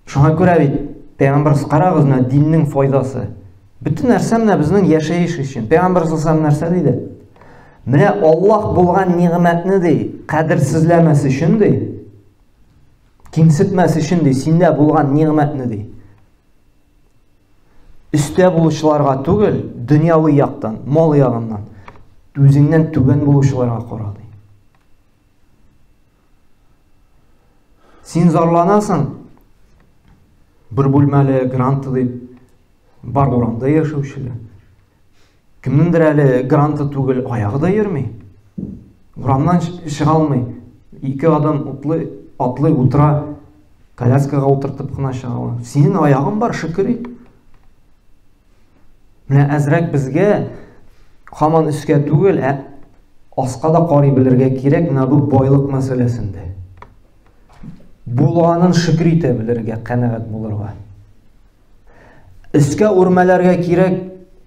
Шуңа күрә бит, Пәйгамбәр карагыз, менә диннең файдасы. Bütün нәрсә менә безнең яшәеш өчен. Пәйгамбәр саллаллаху нәрсә диде? Менә Аллаһ булган нигъмәтне ди, кадерсезләмәс өчен ди, кимсетмәс өчен ди, синдә булган нигъмәтне ди. Üstә булучыларга түгел, дөньяви яктан, мал ягыннан, үзеңнән түбән булучыларга кара ди. Син зарланасың, бер бүлмәле гранты дип бар урамда яшәүчеләр. Кемнеңдер әле гранты түгел, аягы да йөрми. Урамнан чыга алмый. 2 адам атлый утыра, коляскага утыртып кына чыга. Синең аягың бар, шөкер ит. Менә әзрәк безгә һаман үскә түгел, аска да карый белергә кирәк, менә бу байлык мәсьәләсендә. Булганын шөкер итә белергә, канәгать булырга. Үскә үрмәләргә кирәк,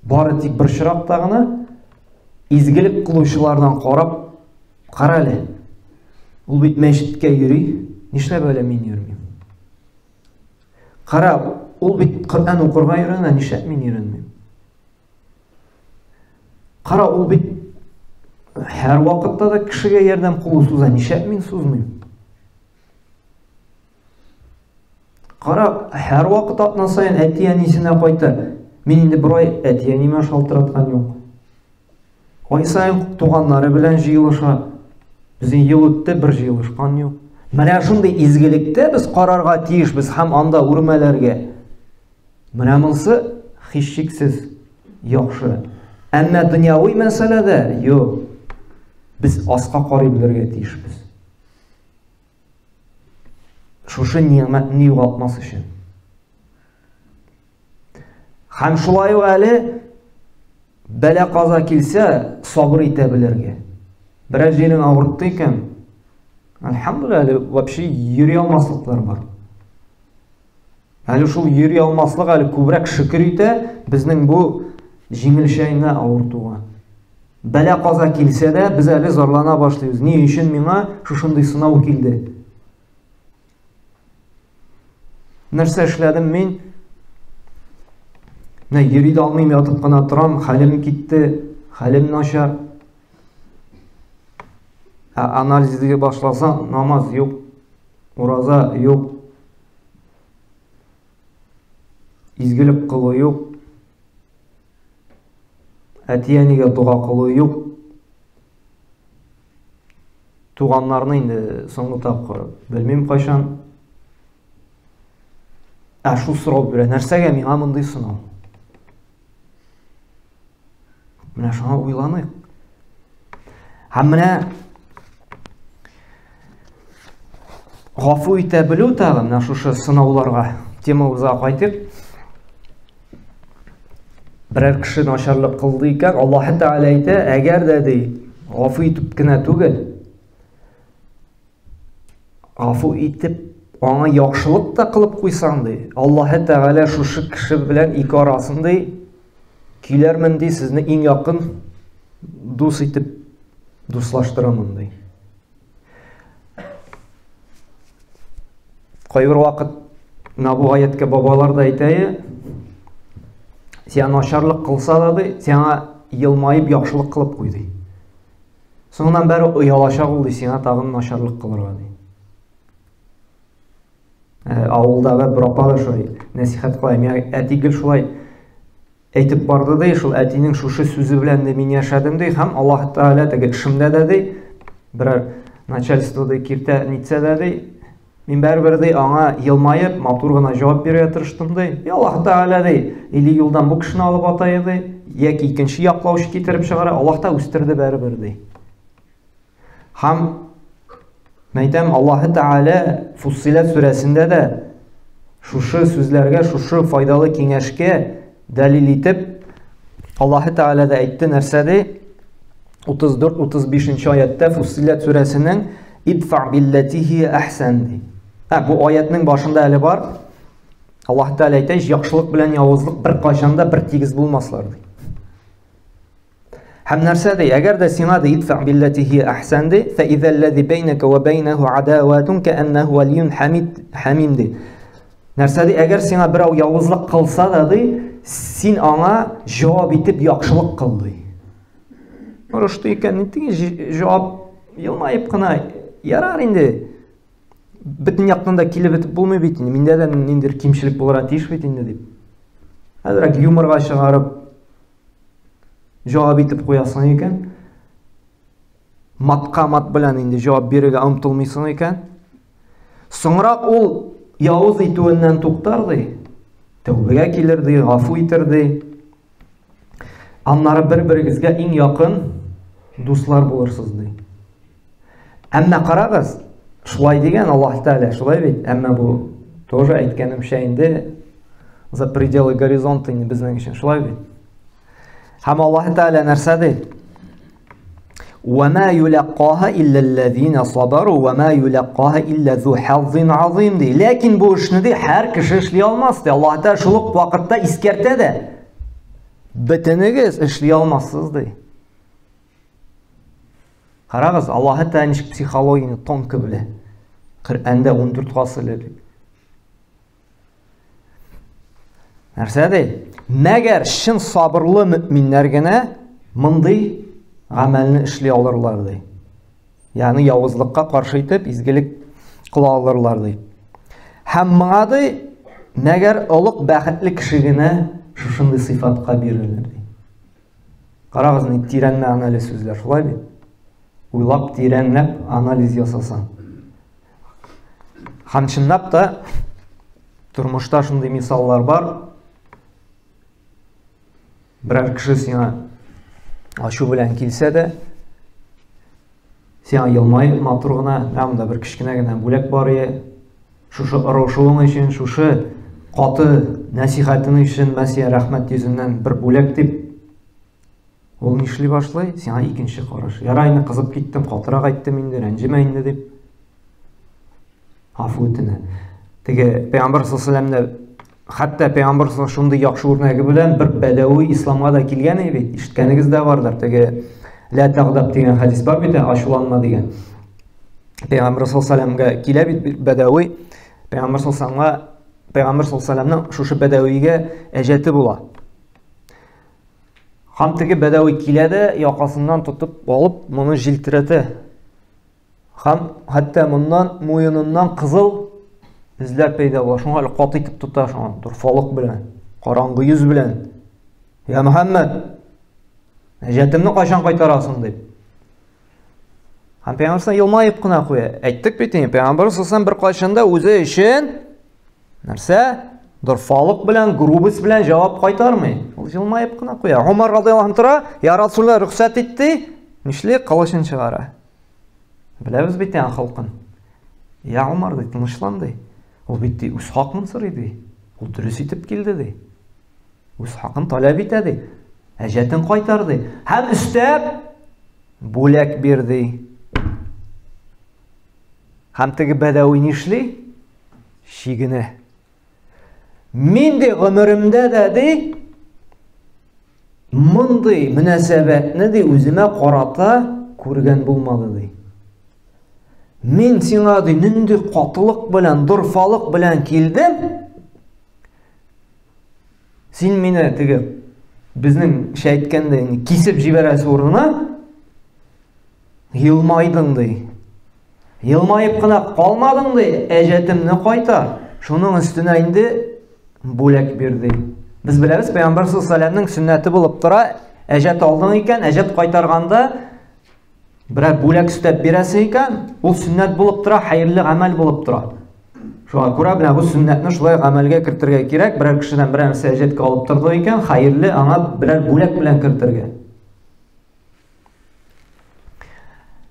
бары тик бер чиракта гына изгелек кылучылардан карап, кара әле. Ул бит мәчеткә йөри, нишләп әле мин йөрмим? Кара, ул бит Коръән укырга йөренә, нишләп мин йөренмим? Кара, ул бит һәр вакытта да кешегә ярдәм кылу суза, нишләп мин сузмыйм? Кара, һәр вакыт атна сайын әти-әнисенә кайта. Мин инде бер ай әти-әнимә шалтыраткан юк. Ай сайын туганнары белән җыелыша. Безнең ел үтте, бер җыелышкан юк. Менә шундый изгелектә без карарга тиешбез һәм анда үрмәләргә. Менә монысы һичшиксез яхшы. Әмма дөньяви мәсьәләдә юк. Без аска карый белергә тиешбез. Шушы ниъмәтне югалтмас өчен. Һәм шулай әле бәла каза килсә, сабыр итә белергә. Бераз җирен авыртты икән, әлхәмдүлилләh, вообще йөри алмаслыклар бар. Әле шул йөри алмаслык әле күбрәк шөкер итә безнең бу җиңелчәйне авыртуга. Бәла каза килсә дә, без әле зарлана башлыйбыз. Ни өчен миңа шушындый сынау килде? Нәрсә эшләдем мин? Менә йөри дә алмыйм, ятып кына торам, хәлем китте, хәлем начар. Анализге башласаң, намаз юк, ураза юк, изгелек кылу юк, әти-әнигә дуга кылу юк. Туганнарны инде соңгы тапкыр белмим кайчан. Шул сорау бирә, нәрсәгә миңа мондый сынау? Менә шуңа уйланыйк. Һәм менә гафу итә белү тагын, менә шушы сынауларга темабызга кайтып. Берәр кеше начарлык кылды икән, Аллаһ Тәгалә әйтә, әгәр дә ди, гафу итеп кенә түгел, гафу итеп аңа яхшылык та кылып куйсаң ди, Аллаһ Тәгалә шушы кеше белән ике арасын ди, киләрмен ди, сезне иң якын дус итеп дуслаштырамын ди. Кайбер вакыт бу аяткә бабалар да әйтә, сиңа начарлык кылса да ди, сиңа елмайып яхшылык кылып куйды. Соңынан бәрі ұялаша булды, сиңа тагын начарлык кылырга ди. Авылдагы бер апа да шулай насихат кылай, мен әтигел шулай әйтеп барды ди, шул әтинең шушы сүзе белән дә мин яшәдем ди, һәм Аллаһ Тәгалә теге эшемдә дә ди, берәр начальствода киртә нитсә дә ди, мин бәрбер ди аңа елмайып, матур гына җавап бирергә тырыштым ди. Аллаһ Тәгалә ди, или юлдан бу кешене алып атайы ди, яки икенче яклаучы китереп чыгара, Аллаһ та үстерде бәрбер ди. Һәм мәйтәм Аллаһ Тәгалә Фуссилат сүрәсендә дә шушы сүзләргә, шушы файдалы киңәшкә дәлил итеп Аллаһ Тәгалә дә әйтте нәрсә ди? 34-35 аятта Фуссилат сүрәсенең идфа биллатиhi әхсән ди. Бу аятның башында әле бар. Аллаһ Тәгалә әйтә, яхшылык белән явызлык бер кайчанда бер тигез булмаслар ди. Һәм нәрсә ди? Әгәр дә сиңа ди идфа биллатиhi әхсән ди, фа иза аллази бейнәка ва бейнәһу адаватун кааннаху валиюн хамим ди. Нәрсә ди? Әгәр сиңа берәү явызлык кылса да ди, син аңа җавап итеп яхшылык кыл ди. Рушты икән нитеге җавап елмайып кына ярар инде. Бөтен яктан да килеп бетеп булмый бит инде. Миндә дә ниндидер кимчелек булырга тиеш бит инде дип. Хәзрәк юморга чыгарып җавап итеп куясың икән. Матка мат белән инде җавап бирергә омтылмыйсың икән. Соңрак ул явыз итүеннән туктар ди. Тәүбәгә килер ди, гафу итер ди. Аннары бер-берегезгә иң якын дуслар булырсыз ди. Әмма карагыз, шулай дигән Аллаһ Тәгалә, шулай бит. Әмма бу тоже әйткәнемчә инде за пределы горизонта инде безнең өчен шулай бит. Һәм Аллаһ Тәгалә нәрсә ди? وَمَا يُلَقَّاهَا إِلَّا الَّذِينَ صَبَرُوا وَمَا يُلَقَّاهَا إِلَّا ذُو حَظٍّ عَظِيمٍ ди. Ләкин бу эшне ди һәр кеше эшли алмас ди. Аллаһ Тәгалә шул ук вакытта искәртә дә. Бөтенегез эшли алмассыз ди. Карагыз, Аллаһ Тәгалә ничек психологияны тонкы белә. Коръәндә 14 фасылы. Нәрсә ди? Мәгәр чын сабырлы мөэминнәр генә мондый гамәлне эшли алырлар ди. Ягъни явызлыкка каршы итеп изгелек кыла алырлар ди. Һәм моңа ди мәгәр олуг бәхетле кеше генә шушындый сыйфатка бирелер ди. Карагыз, ни тирән мәгънәле сүзләр, шулай бит? Уйлап тирәнләп анализ ясасаң. Һәм чынлап та тормышта шундый мисаллар бар. Берәр кеше сиңа ачу белән килсә дә, сиңа елмайып матур гына, монда бер кичкенә генә бүләк бар иде. Шушы ырышуың өчен, шушы каты насихатың өчен мәсия рәхмәт йөзеннән бер бүләк дип ул нишли башлый? Сиңа икенче караш. Ярай, инде кызып киттем, катырак әйттем инде, рәнҗемә инде дип. Гафу үтенә. Теге Пәйгамбәр саллаллаһу алейһи ва сәлләм хәтта Пәйгамбәр шундый яхшы үрнәге белән бер бәдәви исламга да килгән иде бит. Ишеткәнегез дә бардыр. Теге ла тагъдаб дигән хадис бар бит, ачуланма дигән. Пәйгамбәр саллаллаһу алейһи ва сәлләмгә килә бит бәдәви. Пәйгамбәр саллаллаһу алейһи ва сәлләмнең шушы бәдәвигә әҗәте була. Һәм теге бәдәви килә дә якасыннан тотып алып, моны җилтерәтә. Һәм хәтта моннан муеныннан кызыл izlər peyda bular. Şuna elə qatı itib tutar, şuna durfalıq bilən, qaranğı yüz bilən. Ya Muhammed, əjətimni qaşan qaytarasın deyib. Həm Peyğəmbər yılmayıb qına qoya. Aytdık bitin, Peyğəmbər sallallahu bir qaşanda özü üçün нәрсә? Durfalıq bilən, grubus bilən cavab qaytarmay. Ol yılmayıb qına qoya. Umar radıyallahu anh tura, ya Rasulullah rüxsət etdi, nişli qılışın çıxara. Biləbiz bitin xalqın. Ya Umar deyil, tınışlandı. Ул бит үз хакын сорый ди. Ул дөрес итеп килде ди. Үз хакын таләп итә ди. Әҗәтен кайтарды. Һәм өстәп бүләк бирде. Һәм теге бәдәви нишли? Шигенә. Мин дә гомеремдә дә ди мондый мөнәсәбәтне ди үземә карата күргән булмады ди. Мин сиңа ди нинди катылык белән, дурфалык белән килдем. Син мине теге Безнең шәйткәндә кисеп җибәрәсе урынына елмайдың ди. Елмайып кына калмадың ди, әҗәтемне кайта. Шуның өстенә инде бүләк бирде. Без беләбез, Пәйгамбәр саллаллаһу алейһи ва сәлләмнең сөннәте булып тора, әҗәт алдың икән, әҗәт кайтарганда берәр бүләк өстәп бирәсе икән, ул сөннәт булып тора, хәерле гамәл булып тора. Шуңа күрә менә бу сөннәтне шулай гамәлгә кертергә кирәк. Берәр кешедән берәр нәрсә әҗәткә алып торды икән, хәерле аңа берәр бүләк белән кертергә.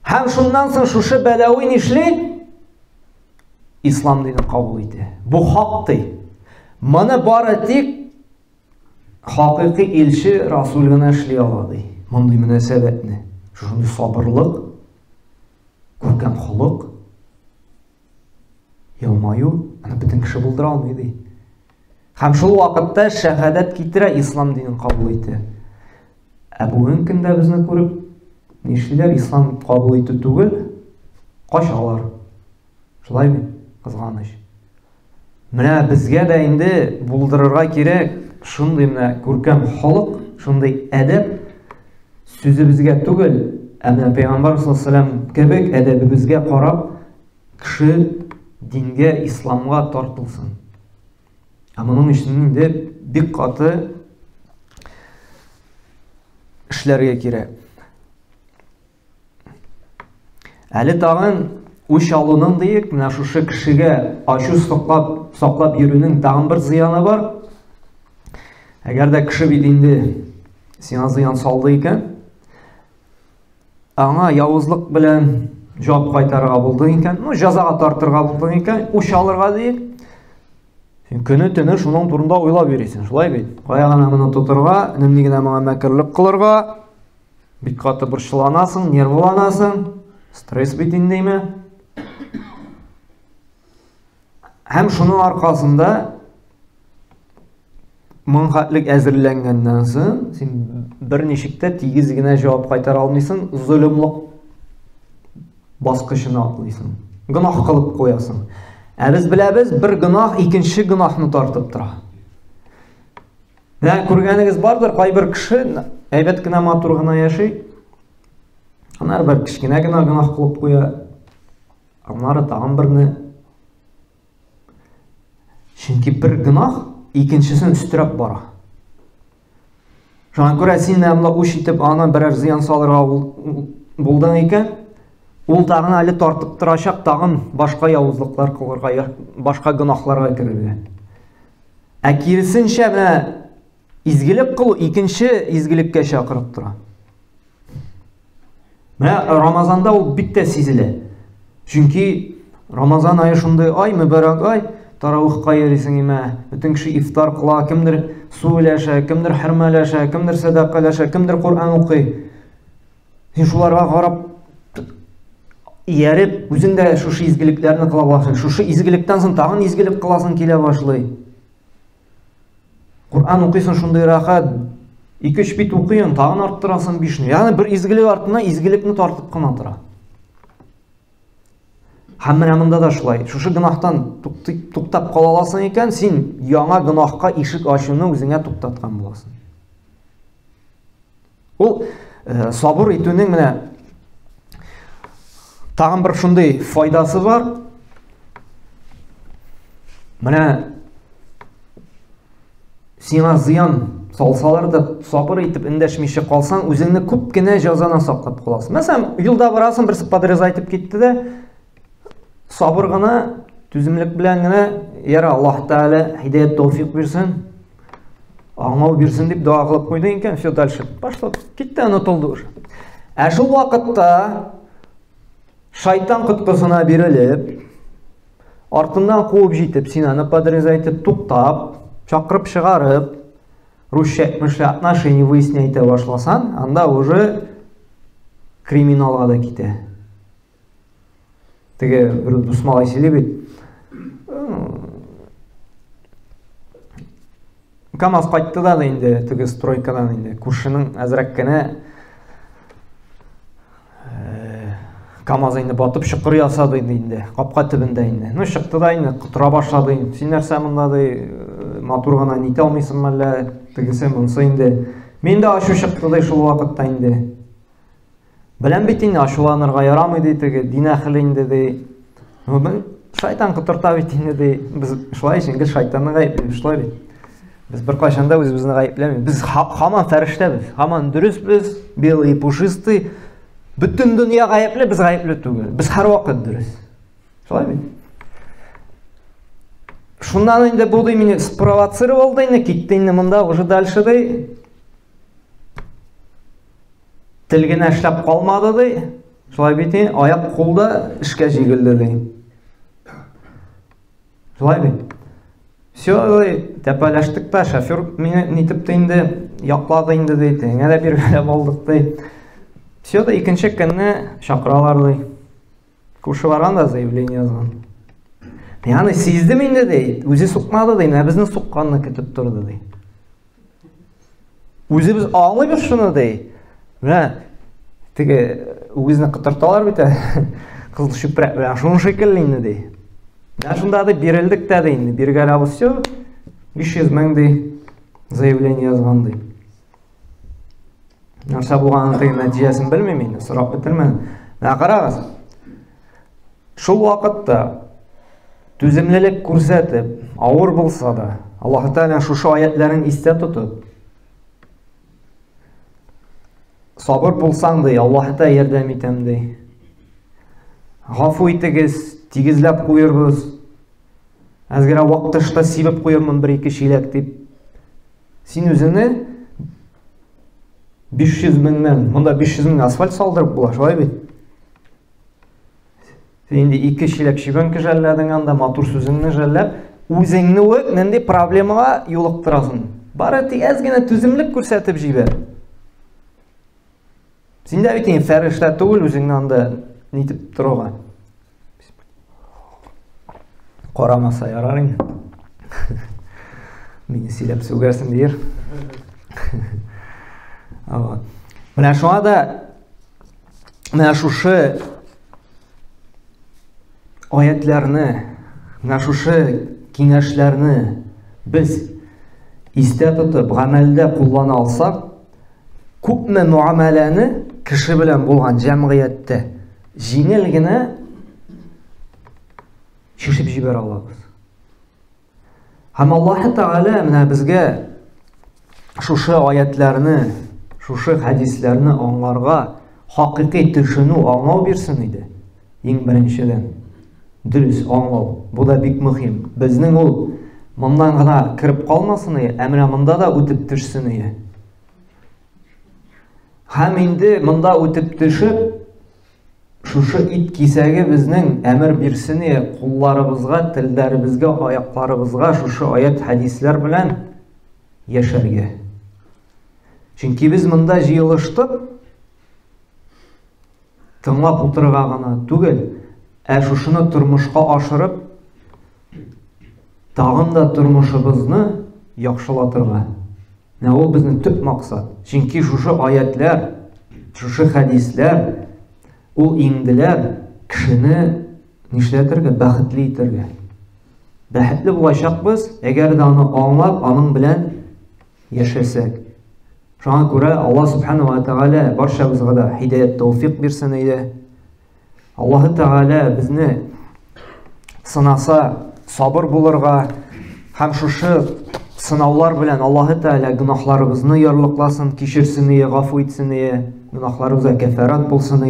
Һәм шуннан соң шушы бәдәви нишли? Ислам динен кабул итә. Бу хак ди. Моны бары тик хакыйкый илче Расул гына эшли ала ди. Мондый мөнәсәбәтне. Шундый сабырлык, күркәм холык, елмаю, аны бөтен кеше булдыра алмый ди. Һәм шул вакытта шәһадәт китерә, ислам динен кабул итә. Бүгенге көндә безне күреп нишлиләр? Ислам кабул итү түгел, качалар. Шулай бит, кызганыч. Менә безгә дә инде булдырырга кирәк шундый менә күркәм холык, шундый әдәп, сүзебезгә түгел, әмма Пәйгамбәр саллаллаһу алейһи ва сәлләм кебек әдәбебезгә карап, кеше дингә, исламга тартылсын. Моның өчен инде бик каты эшләргә кирәк. Әле тагын үч алуның диек, менә шушы кешегә ачу саклап йөрүнең тагын бер зыяны бар. Әгәр дә кеше бит инде сиңа зыян салды икән, аңа явызлык белән җавап кайтарырга булды икән, җәзага тартырга булды икән, үч алырга диек. Син көне-төне шуның турында уйлап йөрисең, шулай бит. Кая гына моны тотырга, нинди генә моңа мәкерлек кылырга, бик каты борчыланасың, нервланасың, стресс бит индеме. Һәм шуның аркасында моң хәтлек әзерләнгәннән соң син берничектә тигез генә җавап кайтара алмыйсың, зөлемлек баскычына атлыйсың. Гынах кылып куясың. Без беләбез, бер гынах икенче гынахны тартып тора. Менә күргәнегез бардыр, кайбер кеше әйбәт кенә матур гына яши, аннары бер кичкенә генә гынах кылып куя, аннары тагын берне. Чөнки бер гынах икенчесен үстерәп бара. Шуңа күрә син нәмле үч итеп аны берәр зыян салырга булдың икән, ул тагын әле тартып торачак, тагын башка явызлыклар кылырга, башка гынахларга керергә. Киресенчә менә изгелек кылу икенче изгелеккә чакырып тора. Менә Рамазанда ул бик тә сизелә. Чөнки Рамазан ае шундый ай, мөбарак ай, таравихка йөрисең имә, бөтен кеше ифтар кыла, кемдер су үләшә, кемдер хөрмәләшә, кемдер садакалаша, кемдер Кур'ан укый. Син шуларга карап ияреп, үзең дә шушы изгелекләрне кыла башлыйсың. Шушы изгелектән соң тагын изгелек кыласың килә башлый. Кур'ан укыйсың шундый рахат, 2-3 бит укыйсың, тагын арттырасың 5-не. Ягъни бер изгелек артына изгелекне тартып кына тора. Һәм менә монда да шулай. Шушы гынахтан туктап кала аласың икән, син яңа гынахка ишек ачуны үзеңә туктаткан буласың. Ул сабыр итүнең менә тагын бер шундый файдасы бар. Менә сиңа зыян салсалар да сабыр итеп эндәшмичә калсаң, үзеңне күп кенә җәзаны саклап каласың. Мәсәлән, юлда барасың, берсе подрез айтып китте дә, сабыр гына, түземлек белән генә, яра Аллаһ Тәгалә һидаят тәүфик бирсен, аңлау бирсен дип дуа кылып куйды икән, все дальше башлап китте, онытылды уже. Шул вакытта шайтан коткысына бирелеп, артыннан куып җитеп, син аны подрез айтып туктап, чакырып чыгарып, русча отношения выяснять башласан, анда уже криминалга да китә. Теге бер дусмалай сөйли бит. КамАЗ кайтты да инде, теге стройкадан инде, күршенең әзрәк кенә КамАЗ инде батып чокыр ясады инде, капка төбендә инде. Ну чыкты да инде, кытыра башлады. Син нәрсә монда ди, матур гына нитә алмыйсың мәллә, тегесе монсы инде Мен де ашу шықты шул вакытта инде. Белән бит инде ашуланырга ярамый ди теге дин әһле инде ди. Шайтан кытырта бит инде ди. Без шулай җиңгел шайтанны гаепләйбез шулай бит. Без бер кайчанда үзебезне гаепләмибез. Без һаман фәрештәбез, һаман дөресбез, белый пушистый. Bütün dünya гаепле, без гаепле түгел. Без һәрвакыт дөрес. Шулай бит. Шуннан инде бу ди мине спровоцировал ди, китте инде монда уже дальше ди. Телгенә эшләп калмады ди. Шулай бит, аяк кулда эшкә җигелде ди. Шулай бит. Все, тәпәләштек тә, шофер мине нитеп тә инде яклады инде ди. Әңгә дә биргәләп алдык ди. Все, да икенче көнне чакыралар ди. Күрше барган да заявление язган. Яны сиздем инде ди. Үзе сукмады ди, безне сукканны көтеп торды ди. Үзебез аңлыйбыз шуны ди. Менә теге үзне кытырталар бит. Кызыл шүпрәк белән шуны шикелле инде ди. Менә шунда да бирелдек тә ди инде. Биргәләбез все. 500 мең ди заявление язган ди. Нәрсә булганын теге нәтиҗәсен белмим инде. Сорап бетермәдем. Менә карагыз. Шул вакытта түземлелек күрсәтеп, авыр булса да, Аллаһ Тәгалә шушы аятларын истә тотып, сабыр булсаң ди, Аллаһ та ярдәм итәм ди. Гафу итегез, тигезләп куербыз. Әзгәрә вакытышта сибеп куермын 1-2 шиләк дип. Син үзеңне 500 меңнән, монда 500 мең асфальт салдырып була, шулай бит. Син инде 2 шиләк шибәнке жәлләдең анда, матур сүзеңне жәлләп, үзеңне үк нинди проблемага юлыктырасың. Бары тик әзгенә түземлек күрсәтеп җибәр. Син дә бит фәрештә түгел үзеңне анда нитеп торырга. Карамаса ярар инде. Мине силәп сүгәрсен дияр. Менә шуңа да менә шушы аятларны, менә шушы киңәшләрне без истә тотып, гамәлдә куллана алсак, күпме муамәләне кеше белән булган җәмгыятьтә җиңел генә чишеп җибәрә алабыз. Һәм Аллаһ Тәгалә менә безгә шушы аятларны, шушы хәдисләрне аңларга хакыйкый төшенү, аңлау бирсен иде. Иң беренчедән дөрес аңлау. Бу да бик мөһим. Безнең ул мондан гына кирип калмасын, әмма монда да үтеп төшсен. Һәм инде монда үтеп төшеп, шушы ит кисәге безнең әмер бирсен, кулларыбызга, телләребезгә, аякларыбызга шушы аят хәдисләр белән яшәргә. Чөнки без монда җыелыштык тыңлап утырырга гына түгел, шушыны тормышка ашырып, тагын да тормышыбызны яхшылатырга. Менә ул безнең төп максат. Чөнки шушы аятлар, шушы хәдисләр ул иңделәр кешене нишләтергә, бәхетле итәргә. Бәхетле булачакбыз, әгәр дә аны аңлап, аның белән яшәсәк. Шуңа күрә Аллаһ Субханаһу ва Тәгалә барчабызга да һидаят, тәүфиқ бирсен иде. Аллаһ Тәгалә безне сынаса, сабыр булырга һәм шушы сынаулар белән Аллаһ Тәгалә гөнаһларыбызны ярлыкласын, кичерсен, гафу итсен, гөнаһларыбызга кафарат булсын.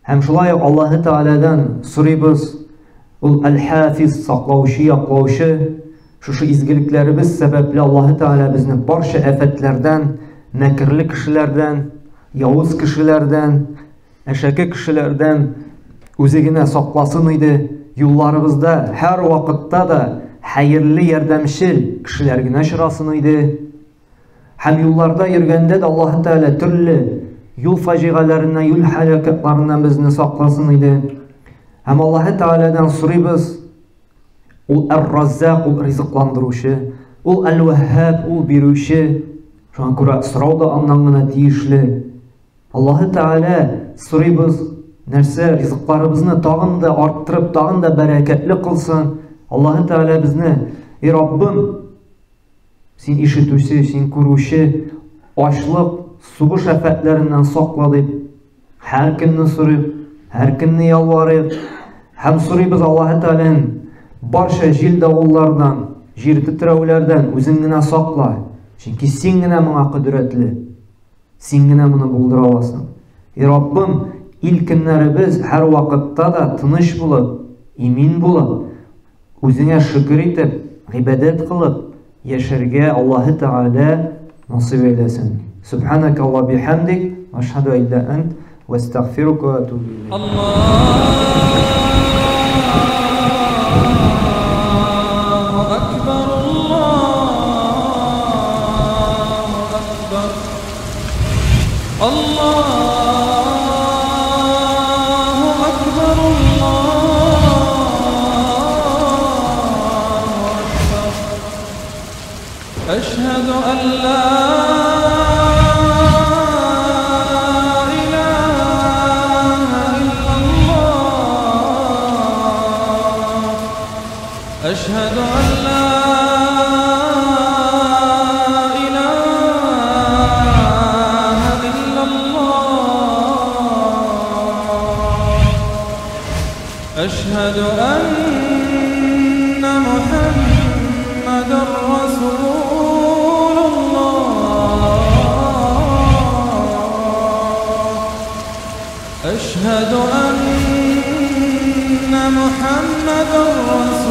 Һәм шулай Аллаһ Тәгаләдән сорыйбыз, ул әл-Хафиз, саклаучы, яклаучы. Шушы изгелекләребез сәбәпле Аллаһ Тәгалә безне барча афәтләрдән, мәкерле кешеләрдән, явыз кешеләрдән, әшәке кешеләрдән үзе генә сакласын иде. Юлларыбызда һәр вакытта да хәерле, ярдәмчел кешеләр генә очрасын иде. Һәм юлларда йөргәндә дә Аллаһ Тәгалә төрле юл фаҗигаләреннән, юл һәлакәтләреннән безне сакласын иде. Һәм Аллаһ Тәгаләдән сорыйбыз, ул Ар-Раззак, ул ризыкландыручы, ул Әл-Ваххаб, ул бирүче. Шуңа күрә сорау да аннан гына тиешле. Аллаһ Тәгалә сорыйбыз, нәрсә ризыкларыбызны тагын да арттырып, тагын да бәрәкәтле кылсын. Аллаһ Тәгалә безне, Раббым, син ишетүче, син күрүче, açlık, suğuş afetlerinden sakla deyip, her günni sorup, her günni yalvarıp, hem soruybız Allah Teala'nın barşa jil davullardan, jir titrevlerden özüngine sakla. Çünkü sen gine buna kudretli. Sen gine bunu buldur alasın. Rabbim ilkinleri biz her vakitte da tınış bulup, emin bulup, özüne şükür etip, ibadet kılıp, yaşarga Allah Teala nasip eylesin. Subhaneke Allah bihamdik, eşhedü en la ent, ve estağfiruke ve etûbü ileyk. أشهد أن لا إله إلا الله أشهد أن لا إله إلا الله أشهد أن محمدًا رسول أشهد أن محمدًا رسول